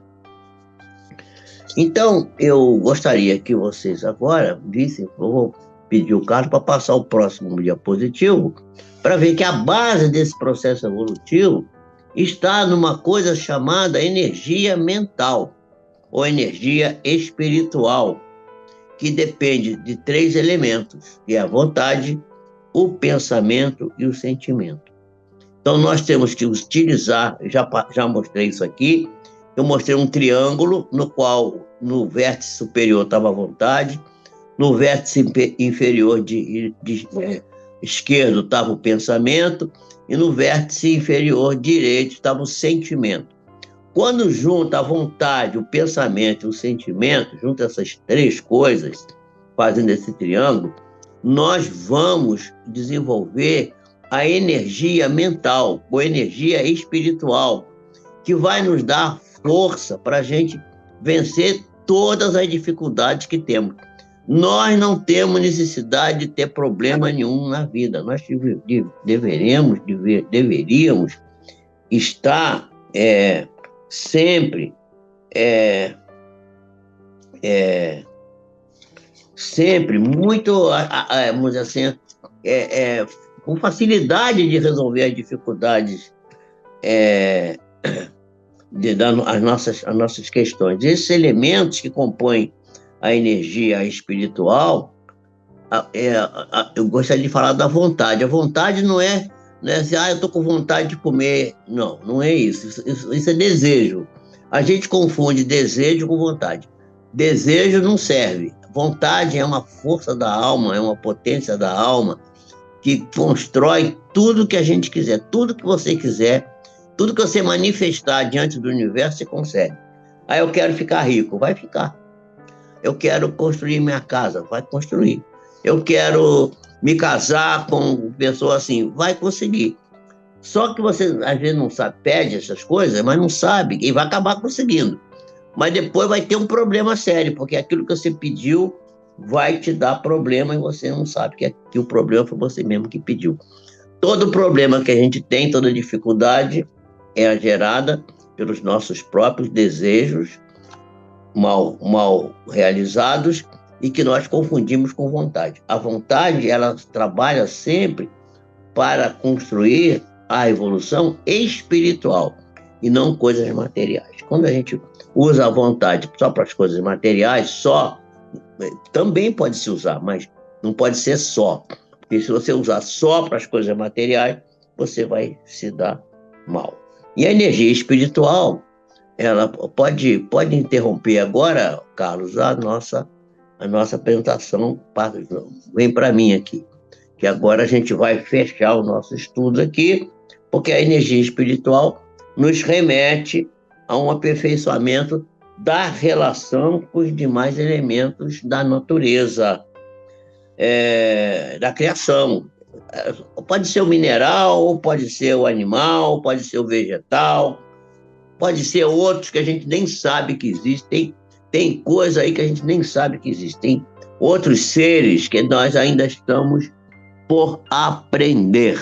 Então, eu gostaria que vocês agora vissem, eu vou pedir o Carlos para passar o próximo diapositivo, para ver que a base desse processo evolutivo está numa coisa chamada energia mental, ou energia espiritual, que depende de 3 elementos, que é a vontade, o pensamento e o sentimento. Então, nós temos que utilizar, já mostrei isso aqui, eu mostrei um triângulo no qual no vértice superior estava a vontade, no vértice inferior esquerdo estava o pensamento e no vértice inferior direito estava o sentimento. Quando junta a vontade, o pensamento e o sentimento, junta essas 3 coisas, fazendo esse triângulo, nós vamos desenvolver a energia mental, ou energia espiritual, que vai nos dar força para a gente vencer todas as dificuldades que temos. Nós não temos necessidade de ter problema nenhum na vida. Nós deveríamos estar sempre muito, vamos dizer assim, com facilidade de resolver as dificuldades as nossas questões. Esses elementos que compõem a energia espiritual, eu gostaria de falar da vontade. A vontade não é assim, eu estou com vontade de comer. Não, não é isso. Isso é desejo. A gente confunde desejo com vontade. Desejo não serve. Vontade é uma força da alma, é uma potência da alma que constrói tudo que a gente quiser, tudo que você quiser, tudo que você manifestar diante do universo, você consegue. Aí eu quero ficar rico, vai ficar. Eu quero construir minha casa, vai construir. Eu quero me casar com pessoa assim, vai conseguir. Só que você, às vezes, não sabe, pede essas coisas, mas não sabe, e vai acabar conseguindo. Mas depois vai ter um problema sério, porque aquilo que você pediu vai te dar problema e você não sabe que o problema foi você mesmo que pediu. Todo problema que a gente tem, toda dificuldade, é gerada pelos nossos próprios desejos mal realizados e que nós confundimos com vontade. A vontade, ela trabalha sempre para construir a evolução espiritual e não coisas materiais. Quando a gente usa a vontade só para as coisas materiais, também pode se usar, mas não pode ser só. Porque se você usar só para as coisas materiais, você vai se dar mal. E a energia espiritual, ela pode interromper agora, Carlos, a nossa apresentação. Vem para mim aqui, que agora a gente vai fechar o nosso estudo aqui, porque a energia espiritual nos remete a um aperfeiçoamento da relação com os demais elementos da natureza, da criação. Pode ser o mineral, pode ser o animal, pode ser o vegetal, pode ser outros que a gente nem sabe que existem. Tem coisa aí que a gente nem sabe que existem. Outros seres que nós ainda estamos por aprender.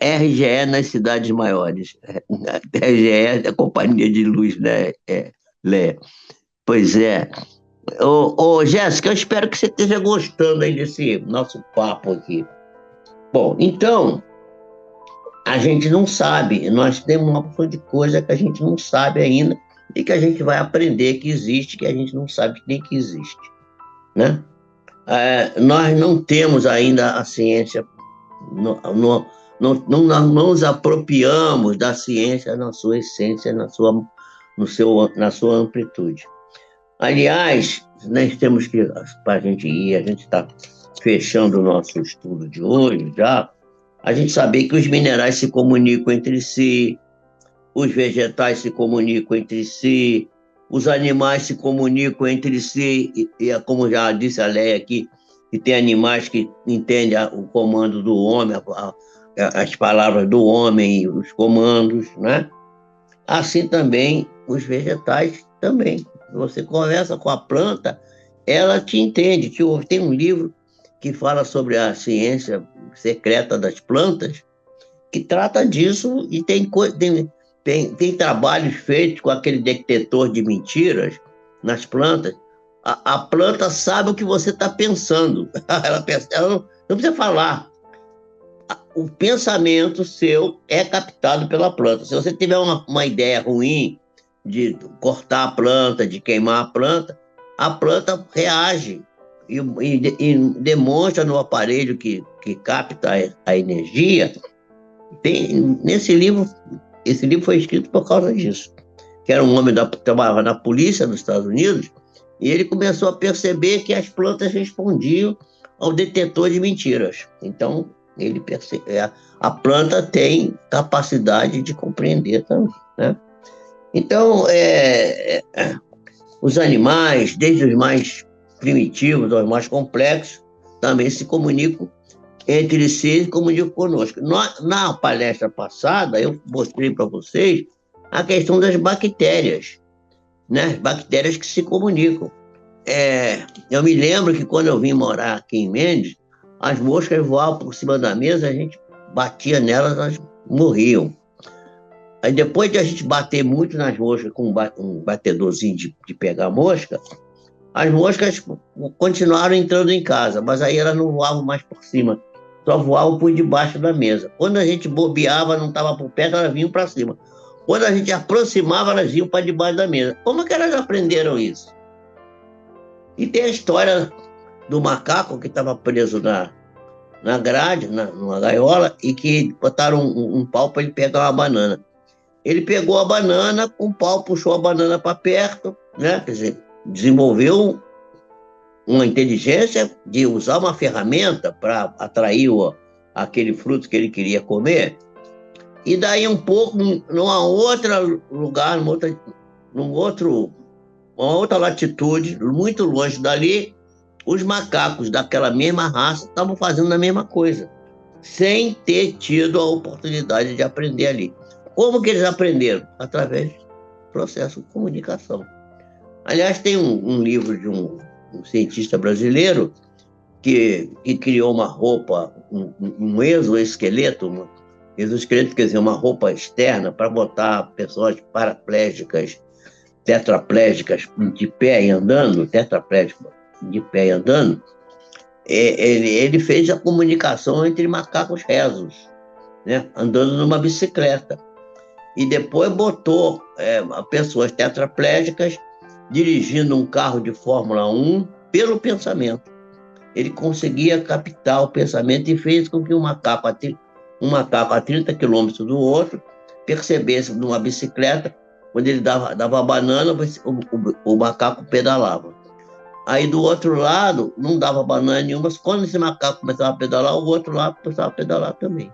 RGE nas cidades maiores. RGE é a Companhia de Luz, né, Léa? Pois é. Jéssica, eu espero que você esteja gostando aí desse nosso papo aqui. Bom, então, a gente não sabe, nós temos uma porção de coisa que a gente não sabe ainda e que a gente vai aprender que existe, que a gente não sabe nem que existe, né? Nós não temos ainda a ciência, não nos apropriamos da ciência na sua essência, na sua amplitude. Aliás, nós temos que, para a gente ir, a gente está fechando o nosso estudo de hoje já, a gente saber que os minerais se comunicam entre si, os vegetais se comunicam entre si, os animais se comunicam entre si, e como já disse a Léa aqui, que tem animais que entendem o comando do homem, as palavras do homem, os comandos, né? Assim também os vegetais também. Você conversa com a planta, ela te entende. Tem um livro que fala sobre a ciência secreta das plantas, que trata disso, e tem trabalhos feitos com aquele detector de mentiras nas plantas. A planta sabe o que você está pensando. Ela não precisa falar. O pensamento seu é captado pela planta. Se você tiver uma ideia ruim de cortar a planta, de queimar a planta reage e demonstra no aparelho que capta a energia. Esse livro foi escrito por causa disso, que era um homem que trabalhava na polícia dos Estados Unidos, e ele começou a perceber que as plantas respondiam ao detetor de mentiras. Então, a planta tem capacidade de compreender também, né? Então, os animais, desde os mais primitivos aos mais complexos, também se comunicam entre si e comunicam conosco. Na palestra passada, eu mostrei para vocês a questão das bactérias, né? Bactérias que se comunicam. Eu me lembro que quando eu vim morar aqui em Mendes, as moscas voavam por cima da mesa, a gente batia nelas, elas morriam. Aí depois de a gente bater muito nas moscas com um batedorzinho de pegar mosca, as moscas continuaram entrando em casa, mas aí elas não voavam mais por cima, só voavam por debaixo da mesa. Quando a gente bobeava, não estava por perto, elas vinham para cima. Quando a gente aproximava, elas vinham para debaixo da mesa. Como é que elas aprenderam isso? E tem a história do macaco que estava preso na grade, numa gaiola, e que botaram um pau para ele pegar uma banana. Ele pegou a banana, com o pau puxou a banana para perto, né? Quer dizer, desenvolveu uma inteligência de usar uma ferramenta para atrair aquele fruto que ele queria comer. E daí um pouco, numa outra lugar, uma outra latitude, muito longe dali, os macacos daquela mesma raça estavam fazendo a mesma coisa, sem ter tido a oportunidade de aprender ali. Como que eles aprenderam? Através do processo de comunicação. Aliás, tem um livro de um cientista brasileiro que criou uma roupa, um exoesqueleto, exoesqueleto quer dizer uma roupa externa para botar pessoas paraplégicas, tetraplégicas de pé e andando, tetraplégicas de pé e andando. Ele fez a comunicação entre macacos rezos, né, andando numa bicicleta. E depois botou pessoas tetraplégicas dirigindo um carro de Fórmula 1 pelo pensamento. Ele conseguia captar o pensamento e fez com que um macaco a 30 quilômetros do outro percebesse numa bicicleta, quando ele dava a banana, o macaco pedalava. Aí do outro lado, não dava banana nenhuma, mas quando esse macaco começava a pedalar, o outro lado começava a pedalar também.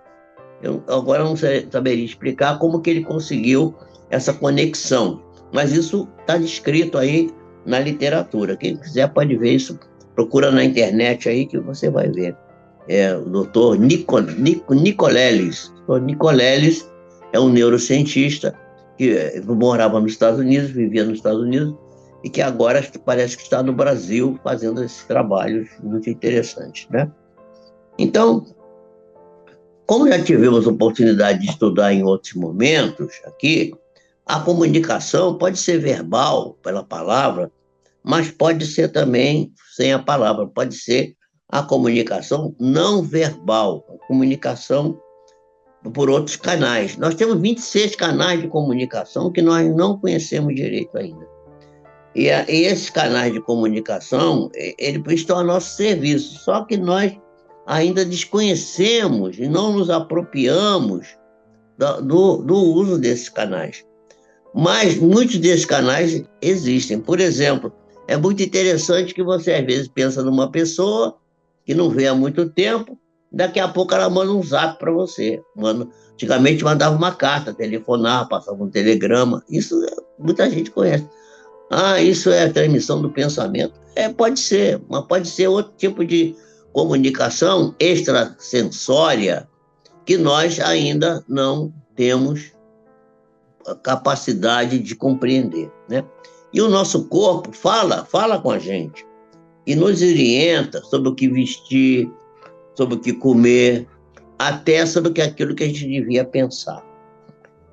Eu agora não saberia explicar como que ele conseguiu essa conexão, mas isso está descrito aí na literatura. Quem quiser pode ver isso, procura na internet aí que você vai ver. O doutor Nicolelis. O Nicolelis é um neurocientista que morava nos Estados Unidos, vivia nos Estados Unidos, e que agora parece que está no Brasil fazendo esses trabalhos muito interessantes, né? Então, como já tivemos oportunidade de estudar em outros momentos aqui, a comunicação pode ser verbal, pela palavra, mas pode ser também sem a palavra, pode ser a comunicação não verbal, a comunicação por outros canais. Nós temos 26 canais de comunicação que nós não conhecemos direito ainda. E esses canais de comunicação, eles estão a nosso serviço, só que nós ainda desconhecemos e não nos apropriamos do uso desses canais. Mas muitos desses canais existem. Por exemplo, é muito interessante que você às vezes pensa numa pessoa que não vê há muito tempo, daqui a pouco ela manda um zap para você. Antigamente mandava uma carta, telefonava, passava um telegrama. Isso muita gente conhece. Isso é a transmissão do pensamento? Pode ser, mas pode ser outro tipo de comunicação extrasensória que nós ainda não temos a capacidade de compreender, né? E o nosso corpo fala com a gente e nos orienta sobre o que vestir, sobre o que comer, até sobre aquilo que a gente devia pensar.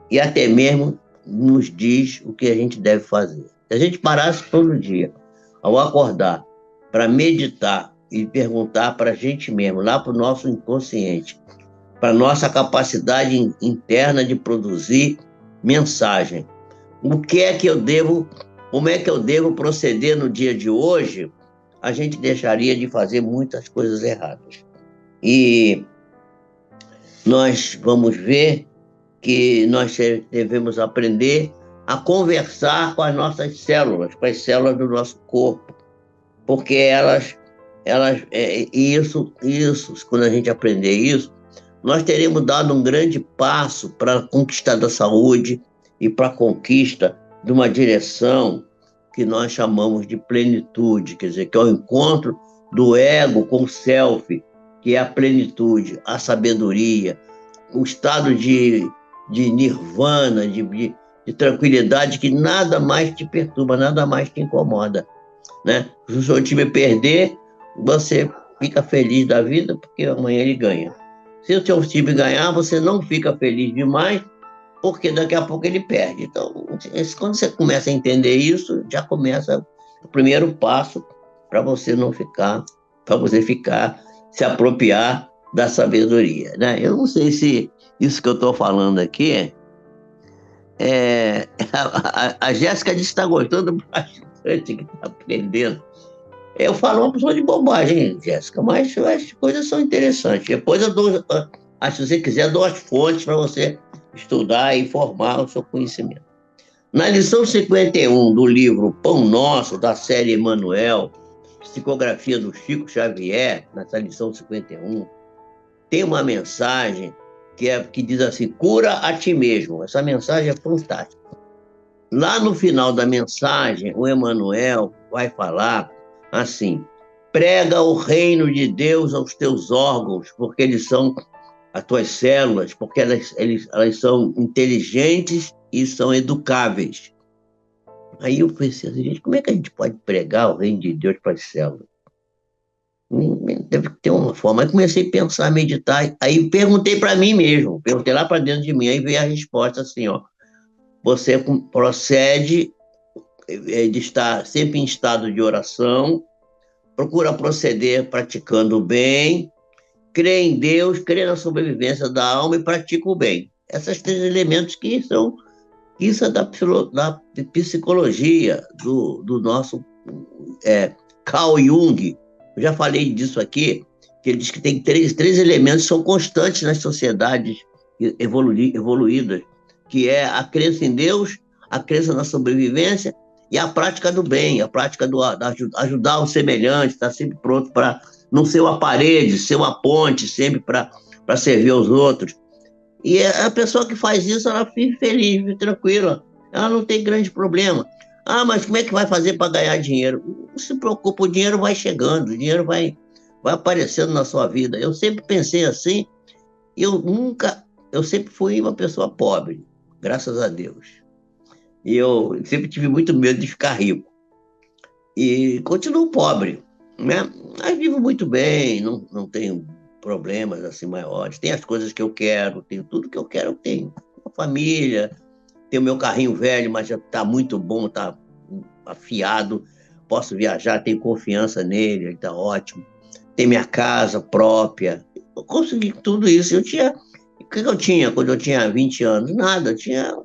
E até mesmo nos diz o que a gente deve fazer. Se a gente parasse todo dia, ao acordar, para meditar e perguntar para a gente mesmo, lá para o nosso inconsciente, para a nossa capacidade interna de produzir mensagem. O que é que eu devo, como é que eu devo proceder no dia de hoje, a gente deixaria de fazer muitas coisas erradas. E nós vamos ver que nós devemos aprender a conversar com as nossas células, com as células do nosso corpo, porque isso, quando a gente aprender isso, nós teremos dado um grande passo para a conquista da saúde e para a conquista de uma direção que nós chamamos de plenitude, quer dizer, que é o encontro do ego com o self, que é a plenitude, a sabedoria, o estado de nirvana, de tranquilidade, que nada mais te perturba, nada mais te incomoda, né? Se o seu time perder, você fica feliz da vida, porque amanhã ele ganha. Se o seu time ganhar, você não fica feliz demais, porque daqui a pouco ele perde. Então, quando você começa a entender isso, já começa o primeiro passo para você não ficar, se apropriar da sabedoria, né? Eu não sei se isso que eu estou falando aqui, a Jéssica disse que está gostando bastante, que está aprendendo. Eu falo uma pessoa de bobagem, Jéssica, mas as coisas são interessantes. Depois eu dou, se você quiser, eu dou as fontes para você estudar e formar o seu conhecimento. Na lição 51 do livro Pão Nosso, da série Emanuel, psicografia do Chico Xavier, nessa lição 51, tem uma mensagem que diz assim: cura a ti mesmo. Essa mensagem é fantástica. Lá no final da mensagem, o Emanuel vai falar assim: Prega o reino de Deus aos teus órgãos, porque eles são as tuas células, porque elas são inteligentes e são educáveis. Aí eu pensei assim, gente, como é que a gente pode pregar o reino de Deus para as células? Deve ter uma forma. Aí comecei a pensar, a meditar, aí perguntei para mim mesmo, perguntei lá para dentro de mim, aí veio a resposta assim, ó, você procede de estar sempre em estado de oração, procura proceder praticando o bem, crê em Deus, crê na sobrevivência da alma e pratica o bem. Esses três elementos que são, isso é da psicologia do nosso Carl Jung. Eu já falei disso aqui, que ele diz que tem três elementos que são constantes nas sociedades evoluídas, que é a crença em Deus, a crença na sobrevivência e a prática do bem, a prática da ajudar o semelhante, estar sempre pronto para não ser uma parede, ser uma ponte, sempre para servir aos outros. E a pessoa que faz isso, ela fica feliz, fica tranquila, ela não tem grande problema. Ah, mas como é que vai fazer para ganhar dinheiro? Não se preocupa, o dinheiro vai chegando, o dinheiro vai aparecendo na sua vida. Eu sempre pensei assim, eu sempre fui uma pessoa pobre, graças a Deus. E eu sempre tive muito medo de ficar rico. E continuo pobre, né? Mas vivo muito bem, não tenho problemas assim maiores. Tem as coisas que eu quero, tenho tudo que eu quero, eu tenho. Uma família, tenho meu carrinho velho, mas já está muito bom, está afiado, posso viajar, tenho confiança nele, ele está ótimo. Tem minha casa própria. Eu consegui tudo isso. O que eu tinha quando eu tinha 20 anos? Nada, eu tinha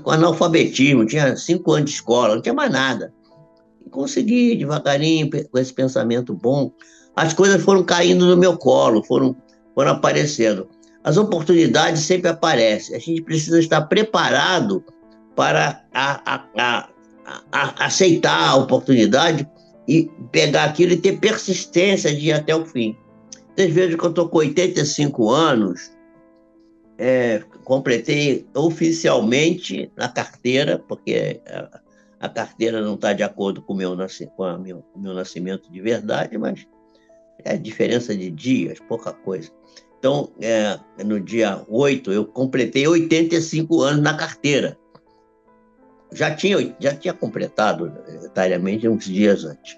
analfabetismo, tinha 5 anos de escola, não tinha mais nada. E consegui, devagarinho, com esse pensamento bom. As coisas foram caindo no meu colo, foram aparecendo. As oportunidades sempre aparecem. A gente precisa estar preparado para aceitar a oportunidade e pegar aquilo e ter persistência de ir até o fim. Vocês vejam que eu estou com 85 anos, completei oficialmente na carteira, porque a carteira não está de acordo com meu nascimento de verdade, mas é diferença de dias, pouca coisa. Então, no dia 8, eu completei 85 anos na carteira. Já tinha completado etariamente uns dias antes.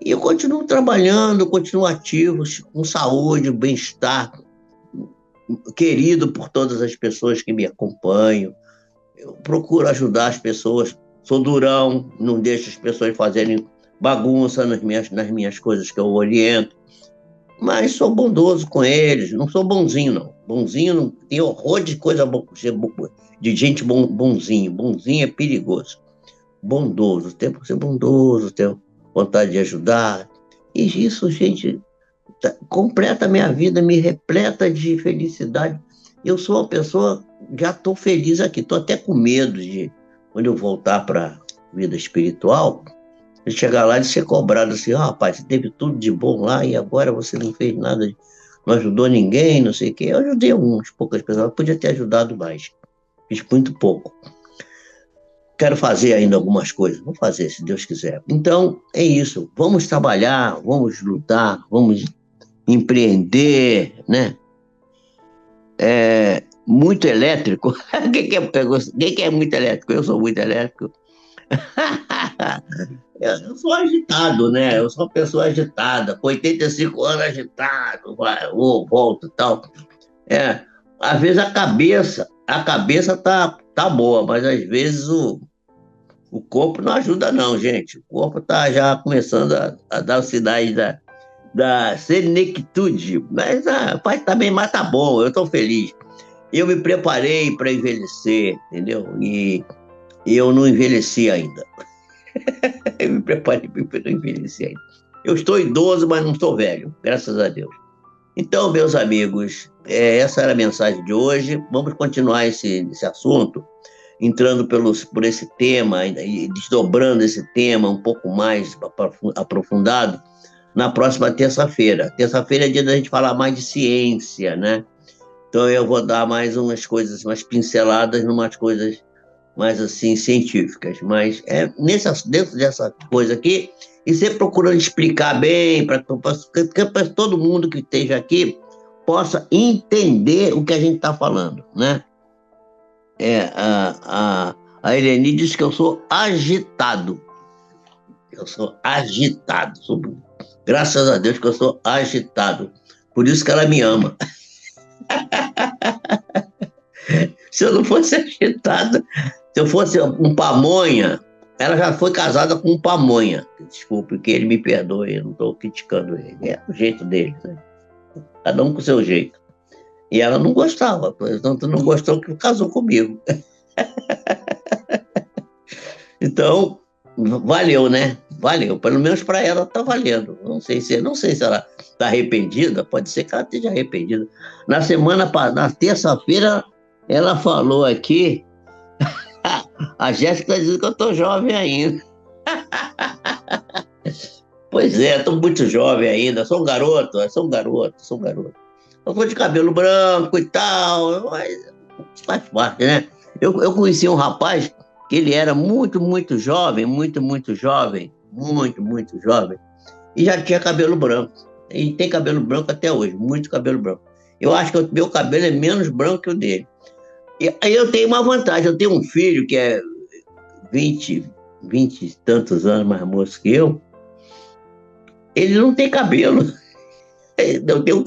E eu continuo trabalhando, continuo ativo, com saúde, bem-estar, querido por todas as pessoas que me acompanham. Eu procuro ajudar as pessoas, sou durão, não deixo as pessoas fazerem bagunça nas minhas coisas que eu oriento, mas sou bondoso com eles, não sou bonzinho, não. Bonzinho, não tem horror de coisa de gente bonzinho. Bonzinho é perigoso. Bondoso, tem que ser bondoso, tenho vontade de ajudar. E isso, gente, completa a minha vida, me repleta de felicidade. Eu sou uma pessoa, já estou feliz aqui, estou até com medo de, quando eu voltar para a vida espiritual, de chegar lá e ser cobrado assim, rapaz, você teve tudo de bom lá e agora você não fez nada, não ajudou ninguém, não sei o quê. Eu ajudei poucas pessoas, eu podia ter ajudado mais, fiz muito pouco. Quero fazer ainda algumas coisas, vou fazer, se Deus quiser. Então, é isso, vamos trabalhar, vamos lutar, vamos empreender, né? Muito elétrico. Quem é muito elétrico? Eu sou muito elétrico. Eu sou agitado, né? Eu sou uma pessoa agitada, com 85 anos agitado, volto e tal. É, às vezes a cabeça tá boa, mas às vezes o corpo não ajuda não, gente. O corpo tá já começando a dar os sinais da senectude, mas faz também, mas tá bom, eu estou feliz. Eu me preparei para envelhecer, entendeu? E eu não envelheci ainda. Eu me preparei para não envelhecer ainda. Eu estou idoso, mas não estou velho, graças a Deus. Então, meus amigos, essa era a mensagem de hoje. Vamos continuar esse assunto, entrando por esse tema e desdobrando esse tema um pouco mais aprofundado na próxima terça-feira. Terça-feira é dia da gente falar mais de ciência, né? Então eu vou dar mais umas coisas, umas pinceladas, umas coisas mais assim, científicas, mas dentro dessa coisa aqui, e você procurando explicar bem, para que todo mundo que esteja aqui possa entender o que a gente está falando, né? A Eleni diz que eu sou agitado. Eu sou agitado. Graças a Deus que eu sou agitado. Por isso que ela me ama. Se eu não fosse agitado, se eu fosse um pamonha, ela já foi casada com um pamonha. Desculpe, que ele me perdoe, eu não estou criticando ele. É o jeito dele, né? Cada um com o seu jeito. E ela não gostava, portanto, não gostou que casou comigo. Então, valeu, né? Valeu. Pelo menos para ela tá valendo. Não sei se ela está arrependida, pode ser que ela esteja arrependida. Na terça-feira, ela falou aqui, a Jéssica está dizendo que eu estou jovem ainda. Pois é, estou muito jovem ainda, sou um garoto, sou um garoto, sou um garoto. Eu vou de cabelo branco e tal, mas faz parte, né? Eu conheci um rapaz que ele era muito, muito jovem, muito jovem, e já tinha cabelo branco. E tem cabelo branco até hoje, muito cabelo branco. Eu acho que o meu cabelo é menos branco que o dele. E aí eu tenho uma vantagem, eu tenho um filho que é 20 20 e tantos anos mais moço que eu, ele não tem cabelo. Eu tenho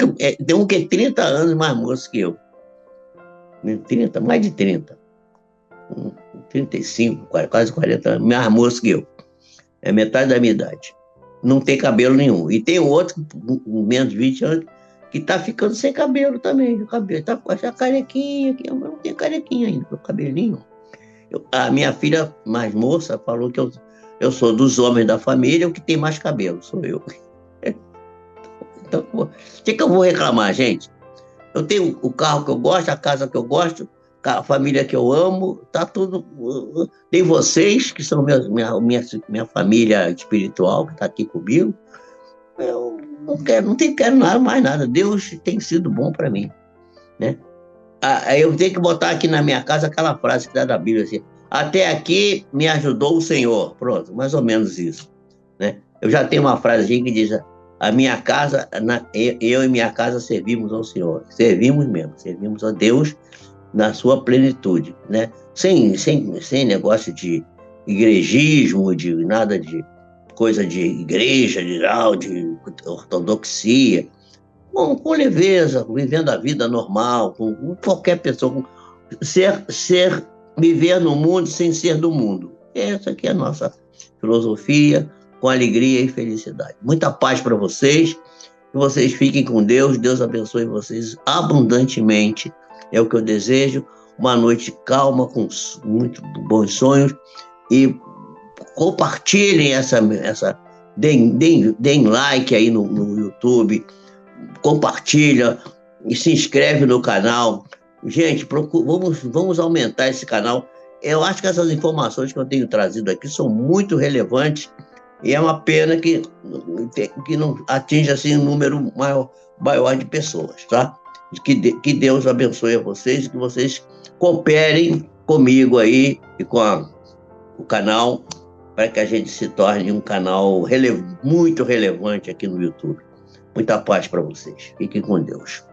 um que é 30 anos mais moço que eu. 30, mais de 30. 35, quase 40 anos, mais moço que eu. É metade da minha idade. Não tem cabelo nenhum. E tem outro, com menos de 20 anos, que está ficando sem cabelo também. O cabelo está com essa carequinha aqui. Eu não tenho carequinha ainda, com cabelinho. A minha filha mais moça falou que eu sou dos homens da família, o que tem mais cabelo, sou eu. Então, o que eu vou reclamar, gente? Eu tenho o carro que eu gosto, a casa que eu gosto, a família que eu amo, tá tudo. Tem vocês, que são minha família espiritual, que está aqui comigo. Eu não quero mais nada. Deus tem sido bom para mim, né? Eu tenho que botar aqui na minha casa aquela frase que dá da Bíblia assim: até aqui me ajudou o Senhor. Pronto, mais ou menos isso, né? Eu já tenho uma frase que diz: a minha casa, eu e minha casa servimos ao Senhor. Servimos mesmo, servimos a Deus na sua plenitude, né? Sem negócio de igrejismo, de nada de coisa de igreja, de ortodoxia. Com leveza, vivendo a vida normal, com qualquer pessoa, viver no mundo sem ser do mundo. Essa aqui é a nossa filosofia, com alegria e felicidade. Muita paz para vocês, que vocês fiquem com Deus, Deus abençoe vocês abundantemente, é o que eu desejo. Uma noite calma, com muito bons sonhos, e compartilhem deem like aí no YouTube, compartilha e se inscreve no canal. Gente, vamos aumentar esse canal. Eu acho que essas informações que eu tenho trazido aqui são muito relevantes e é uma pena que não atinja assim um número maior de pessoas, tá? Que Deus abençoe a vocês, que vocês cooperem comigo aí e com o canal, para que a gente se torne um canal muito relevante aqui no YouTube. Muita paz para vocês. Fiquem com Deus.